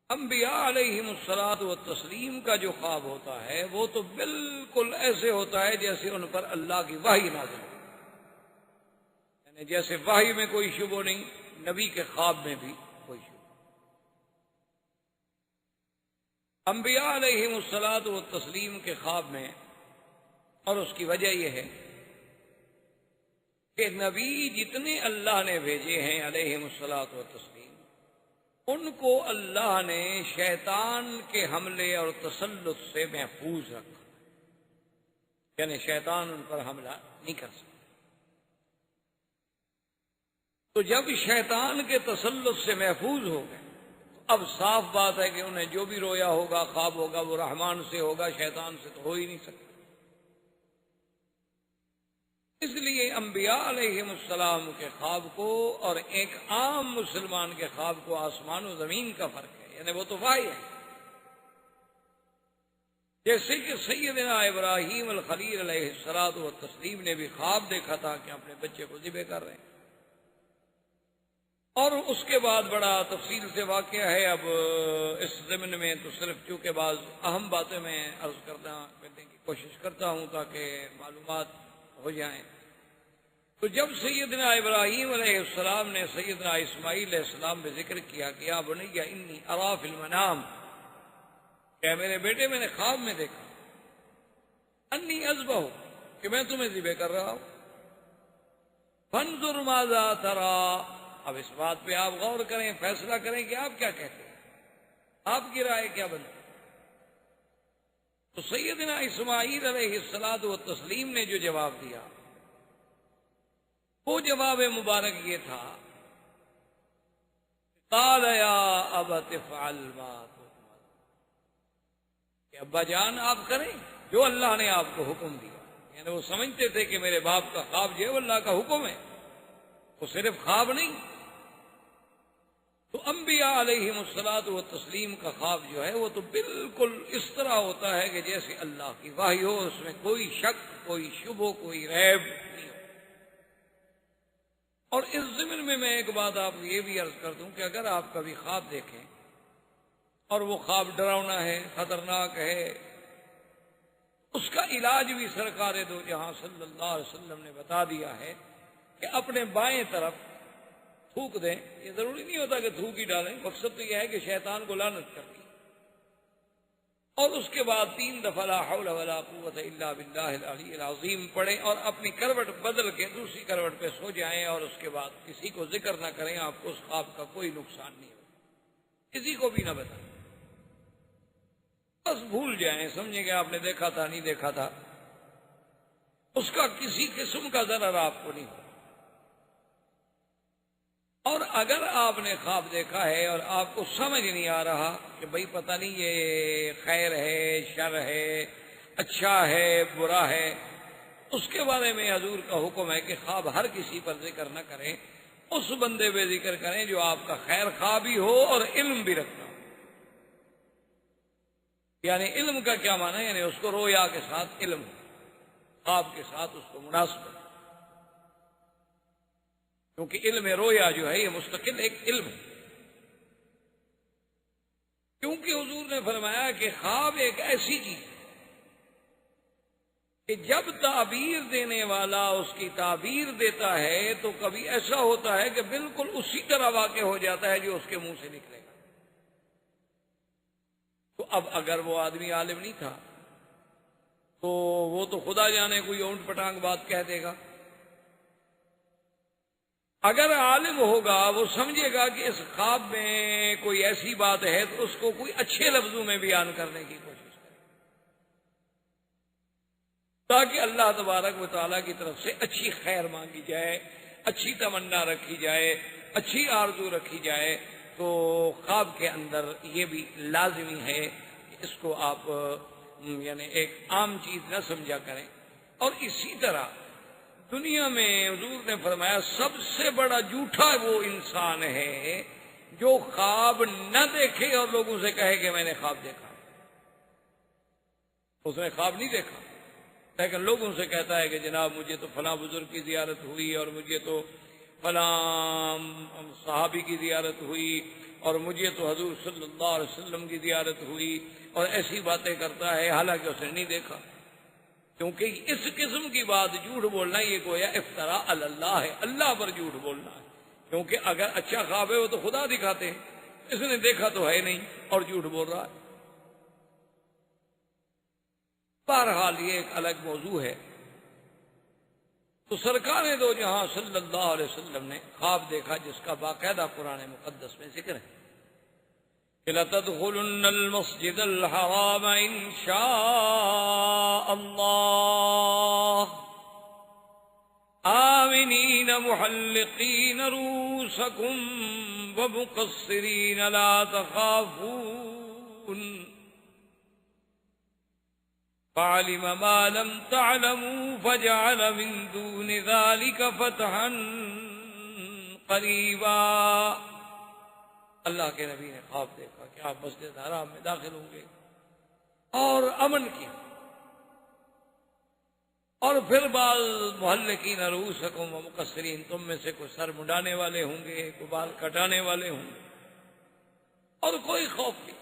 انبیاء علیہم الصلاۃ والتسلیم کا جو خواب ہوتا ہے وہ تو بالکل ایسے ہوتا ہے جیسے ان پر اللہ کی وحی نازل ہو، یعنی جیسے وحی میں کوئی شبہ نہیں، نبی کے خواب میں بھی کوئی شبہ۔ انبیاء علیہم الصلاۃ والتسلیم کے خواب میں، اور اس کی وجہ یہ ہے کہ نبی جتنے اللہ نے بھیجے ہیں علیہم الصلاۃ والتسلیم، ان کو اللہ نے شیطان کے حملے اور تسلط سے محفوظ رکھا، یعنی شیطان ان پر حملہ نہیں کر سکتا۔ تو جب شیطان کے تسلط سے محفوظ ہو گئے تو اب صاف بات ہے کہ انہیں جو بھی رویا ہوگا، خواب ہوگا، وہ رحمان سے ہوگا، شیطان سے تو ہو ہی نہیں سکتا۔ اس لیے انبیاء علیہم السلام کے خواب کو اور ایک عام مسلمان کے خواب کو آسمان و زمین کا فرق ہے، یعنی وہ تو وحی ہے، جیسے کہ سیدنا ابراہیم الخلیل علیہ الصلوۃ والتسلیم نے بھی خواب دیکھا تھا کہ اپنے بچے کو ذبح کر رہے ہیں، اور اس کے بعد بڑا تفصیل سے واقعہ ہے۔ اب اس ضمن میں تو صرف چونکہ بعض اہم باتیں میں عرض کرنے کی کوشش کرتا ہوں تاکہ معلومات ہو جائیں۔ تو جب سیدنا ابراہیم علیہ السلام نے سیدنا اسماعیل علیہ السلام میں ذکر کیا کہ یا بنی انی ارا فی المنام، کہ میرے بیٹے میں نے خواب میں دیکھا، انی اذبح، کہ میں تمہیں ذبح کر رہا ہوں، فانظر ماذا تری، اب اس بات پہ آپ غور کریں، فیصلہ کریں کہ آپ کیا کہتے ہیں، آپ کی رائے کیا بنتی۔ تو سیدنا اسماعیل علیہ الصلوۃ والتسلیم نے جو جواب دیا وہ جواب مبارک یہ تھا، قال یا ابت افعل ما تؤمر، کہ ابا جان آپ کریں جو اللہ نے آپ کو حکم دیا۔ یعنی وہ سمجھتے تھے کہ میرے باپ کا خواب جو ہے وہ اللہ کا حکم ہے، وہ صرف خواب نہیں۔ تو انبیاء علیہم الصلوۃ والتسلیم کا خواب جو ہے وہ تو بالکل اس طرح ہوتا ہے کہ جیسے اللہ کی وحی ہو، اس میں کوئی شک، کوئی شبہ، کوئی ریب نہیں ہو۔ اور اس ضمن میں ایک بات آپ کو یہ بھی عرض کر دوں کہ اگر آپ کبھی خواب دیکھیں اور وہ خواب ڈراؤنا ہے، خطرناک ہے، اس کا علاج بھی سرکار دو جہاں صلی اللہ علیہ وسلم نے بتا دیا ہے کہ اپنے بائیں طرف تھوک دیں۔ یہ ضروری نہیں ہوتا کہ تھوک ہی ڈالیں، مقصد تو یہ ہے کہ شیطان کو لعنت کر دی، اور اس کے بعد 3 دفعہ لا حول ولا قوت الا باللہ العلی العظیم پڑھیں، اور اپنی کروٹ بدل کے دوسری کروٹ پہ سو جائیں، اور اس کے بعد کسی کو ذکر نہ کریں، آپ کو اس خواب کا کوئی نقصان نہیں ہوگا، کسی کو بھی نہ بتائیں، بس بھول جائیں، سمجھیں کہ آپ نے دیکھا تھا، نہیں دیکھا تھا، اس کا کسی قسم کا ضرر آپ کو نہیں ہوگا۔ اور اگر آپ نے خواب دیکھا ہے اور آپ کو سمجھ نہیں آ رہا کہ بھئی پتہ نہیں یہ خیر ہے، شر ہے، اچھا ہے، برا ہے، اس کے بارے میں حضور کا حکم ہے کہ خواب ہر کسی پر ذکر نہ کریں، اس بندے پہ ذکر کریں جو آپ کا خیر خواہ بھی ہو اور علم بھی رکھتا ہو۔ یعنی علم کا کیا معنی ہے؟ یعنی اس کو رویا کے ساتھ علم ہو، خواب کے ساتھ اس کو مناسبت، کیونکہ علم رویا جو ہے یہ مستقل ایک علم ہے، کیونکہ حضور نے فرمایا کہ خواب ایک ایسی چیز ہے کہ جب تعبیر دینے والا اس کی تعبیر دیتا ہے تو کبھی ایسا ہوتا ہے کہ بالکل اسی طرح واقع ہو جاتا ہے جو اس کے منہ سے نکلے گا۔ تو اب اگر وہ آدمی عالم نہیں تھا تو وہ تو خدا جانے کوئی اونٹ پٹانگ بات کہہ دے گا، اگر عالم ہوگا وہ سمجھے گا کہ اس خواب میں کوئی ایسی بات ہے تو اس کو کوئی اچھے لفظوں میں بیان کرنے کی کوشش کرے، تاکہ اللہ تبارک و تعالیٰ کی طرف سے اچھی خیر مانگی جائے، اچھی تمنا رکھی جائے، اچھی آرزو رکھی جائے۔ تو خواب کے اندر یہ بھی لازمی ہے کہ اس کو آپ یعنی ایک عام چیز نہ سمجھا کریں۔ اور اسی طرح دنیا میں حضور نے فرمایا سب سے بڑا جھوٹا وہ انسان ہے جو خواب نہ دیکھے اور لوگوں سے کہے کہ میں نے خواب دیکھا۔ اس نے خواب نہیں دیکھا لیکن لوگوں سے کہتا ہے کہ جناب مجھے تو فلاں بزرگ کی زیارت ہوئی، اور مجھے تو فلاں صحابی کی زیارت ہوئی، اور مجھے تو حضور صلی اللہ علیہ وسلم کی زیارت ہوئی، اور ایسی باتیں کرتا ہے حالانکہ اس نے نہیں دیکھا۔ کیونکہ اس قسم کی بات جھوٹ بولنا یہ گویا افتراء علی اللہ ہے، اللہ پر جھوٹ بولنا ہے، کیونکہ اگر اچھا خواب ہے وہ تو خدا دکھاتے ہیں، اس نے دیکھا تو ہے نہیں اور جھوٹ بول رہا ہے۔ بہرحال یہ ایک الگ موضوع ہے۔ تو سرکار دو جہاں صلی اللہ علیہ وسلم نے خواب دیکھا جس کا باقاعدہ قرآن مقدس میں ذکر ہے کہ لَتَدْخُلُنَّ الْمَسْجِدَ الْحَرَامَ إِنْ شَاءَ اللَّهُ آمِنِينَ مُحَلِّقِينَ رُءُوسَكُمْ وَمُقَصِّرِينَ لَا تَخَافُونَ فَعَلِمَ مَا لَمْ تَعْلَمُوا فَجَعَلَ مِن دُونِ ذَلِكَ فَتْحًا قَرِيبًا۔ اللہ کے نبی نے خواب دیکھا کہ آپ مسجد حرام میں داخل ہوں گے اور امن کی، اور پھر بعض محلقین رؤوسکم و مقصرین، تم میں سے کوئی سر منڈانے والے ہوں گے، کوئی بال کٹانے والے ہوں گے، اور کوئی خوف نہیں۔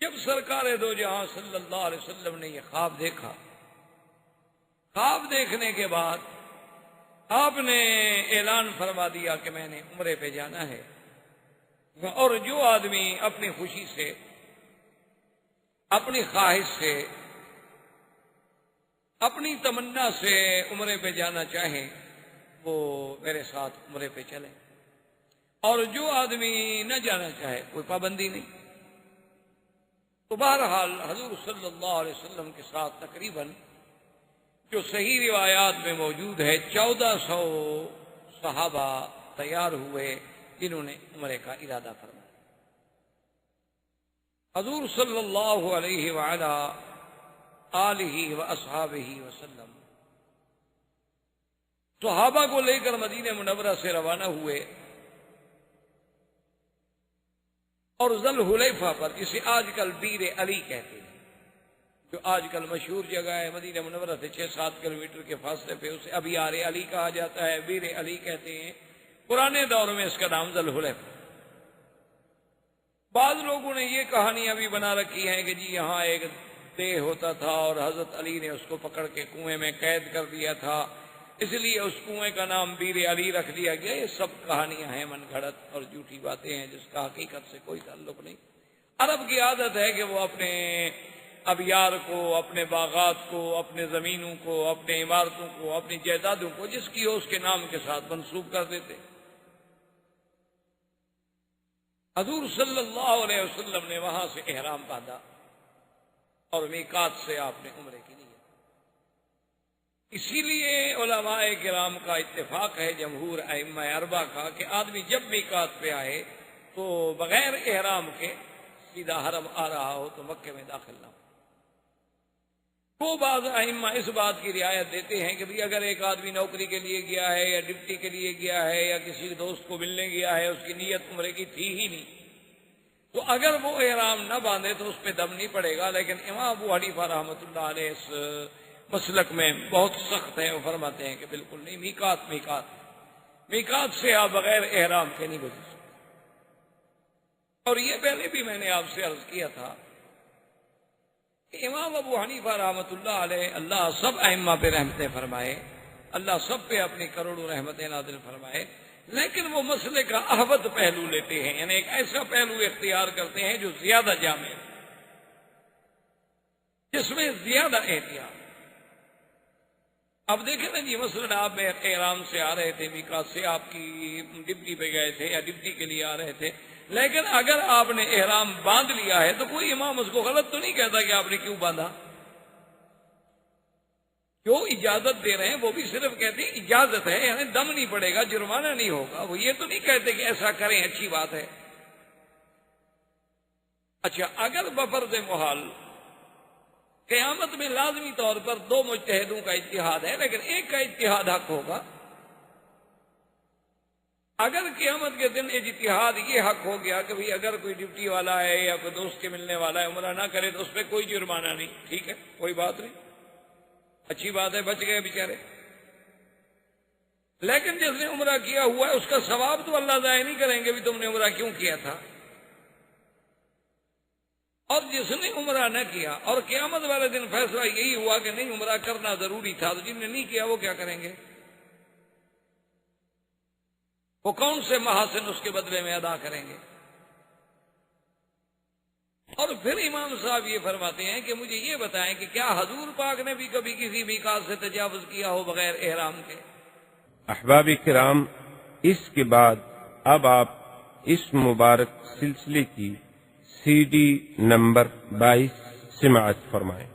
جب سرکار دو جہاں صلی اللہ علیہ وسلم نے یہ خواب دیکھا، خواب دیکھنے کے بعد آپ نے اعلان فرما دیا کہ میں نے عمرے پہ جانا ہے، اور جو آدمی اپنی خوشی سے، اپنی خواہش سے، اپنی تمنا سے عمرے پہ جانا چاہیں وہ میرے ساتھ عمرے پہ چلیں، اور جو آدمی نہ جانا چاہے کوئی پابندی نہیں۔ تو بہرحال حضور صلی اللہ علیہ وسلم کے ساتھ تقریباً جو صحیح روایات میں موجود ہے 1400 صحابہ تیار ہوئے جنہوں نے عمرے کا ارادہ فرمایا۔ حضور صلی اللہ علیہ وعلا آلہ و اصحابہ وسلم صحابہ کو لے کر مدینہ منورہ سے روانہ ہوئے، اور ذوالحلیفہ پر، جسے آج کل بیر علی کہتے ہیں، جو آج کل مشہور جگہ ہے مدینہ منورہ سے 6-7 کلومیٹر کے فاصلے پہ، اسے ابیار علی کہا جاتا ہے، بیر علی کہتے ہیں، پرانے دور میں اس کا نام ذوالحلیفہ۔ بعض لوگوں نے یہ کہانیاں بھی بنا رکھی ہیں کہ جی یہاں ایک دیہ ہوتا تھا اور حضرت علی نے اس کو پکڑ کے کنویں میں قید کر دیا تھا، اس لیے اس کنویں کا نام بیر علی رکھ دیا گیا۔ یہ سب کہانیاں ہیں، من گھڑت اور جھوٹی باتیں ہیں جس کا حقیقت سے کوئی تعلق نہیں۔ عرب کی عادت ہے کہ وہ اپنے ابیار کو، اپنے باغات کو، اپنے زمینوں کو، اپنے عمارتوں کو، اپنی جائیدادوں کو جس کی ہو اس کے نام کے ساتھ منسوب کر دیتے۔ حضور صلی اللہ علیہ وسلم نے وہاں سے احرام باندھا اور میقات سے آپ نے عمرے کی نیت۔ اسی لیے علماء کرام کا اتفاق ہے، جمہور ائمہ اربعہ کا، کہ آدمی جب میقات پہ آئے تو بغیر احرام کے سیدھا حرم آ رہا ہو تو مکے میں داخل نہ ہو۔ وہ بعض ائمہ اس بات کی رعایت دیتے ہیں کہ بھی اگر ایک آدمی نوکری کے لیے گیا ہے یا ڈپٹی کے لیے گیا ہے یا کسی دوست کو ملنے گیا ہے، اس کی نیت عمرے کی تھی ہی نہیں، تو اگر وہ احرام نہ باندھے تو اس پہ دم نہیں پڑے گا۔ لیکن امام ابو حنیفہ رحمۃ اللہ علیہ اس مسلک میں بہت سخت ہیں، وہ فرماتے ہیں کہ بالکل نہیں، میقات سے آپ بغیر احرام کے نہیں گزر سکتے۔ اور یہ پہلے بھی میں نے آپ سے عرض کیا تھا کہ امام ابو حنیفہ رحمۃ اللہ علیہ، اللہ سب ائمہ پہ رحمتیں فرمائے، اللہ سب پہ اپنی کروڑوں رحمتیں نازل فرمائے، لیکن وہ مسئلے کا احوط پہلو لیتے ہیں، یعنی ایک ایسا پہلو اختیار کرتے ہیں جو زیادہ جامع ہے، جس میں زیادہ احتیاط۔ اب دیکھیں نا جی، مثلاً آپ میں احرام سے آ رہے تھے، میقات سے آپ کی ڈپٹی پہ گئے تھے یا ڈپٹی کے لیے آ رہے تھے، لیکن اگر آپ نے احرام باندھ لیا ہے تو کوئی امام اس کو غلط تو نہیں کہتا کہ آپ نے کیوں باندھا۔ جو اجازت دے رہے ہیں وہ بھی صرف کہتے ہیں اجازت ہے، یعنی دم نہیں پڑے گا، جرمانہ نہیں ہوگا، وہ یہ تو نہیں کہتے کہ ایسا کریں اچھی بات ہے۔ اچھا، اگر بفرض محال قیامت میں لازمی طور پر 2 مجتہدوں کا اجتہاد ہے، لیکن ایک کا اجتہاد حق ہوگا۔ اگر قیامت کے دن اجتہاد یہ حق ہو گیا کہ بھئی اگر کوئی ڈیوٹی والا ہے یا کوئی دوست کے ملنے والا ہے عمرہ نہ کرے تو اس پہ کوئی جرمانہ نہیں، ٹھیک ہے، کوئی بات نہیں، اچھی بات ہے، بچ گئے بیچارے۔ لیکن جس نے عمرہ کیا ہوا ہے اس کا ثواب تو اللہ ضائع نہیں کریں گے بھی تم نے عمرہ کیوں کیا تھا۔ اور جس نے عمرہ نہ کیا اور قیامت والے دن فیصلہ یہی ہوا کہ نہیں عمرہ کرنا ضروری تھا، تو جن نے نہیں کیا وہ کیا کریں گے؟ وہ کون سے محاسن اس کے بدلے میں ادا کریں گے؟ اور پھر امام صاحب یہ فرماتے ہیں کہ مجھے یہ بتائیں کہ کیا حضور پاک نے بھی کبھی کسی میقات سے تجاوز کیا ہو بغیر احرام کے؟ احباب کرام، اس کے بعد اب آپ اس مبارک سلسلے کی CD نمبر 22 سماعت فرمائیں۔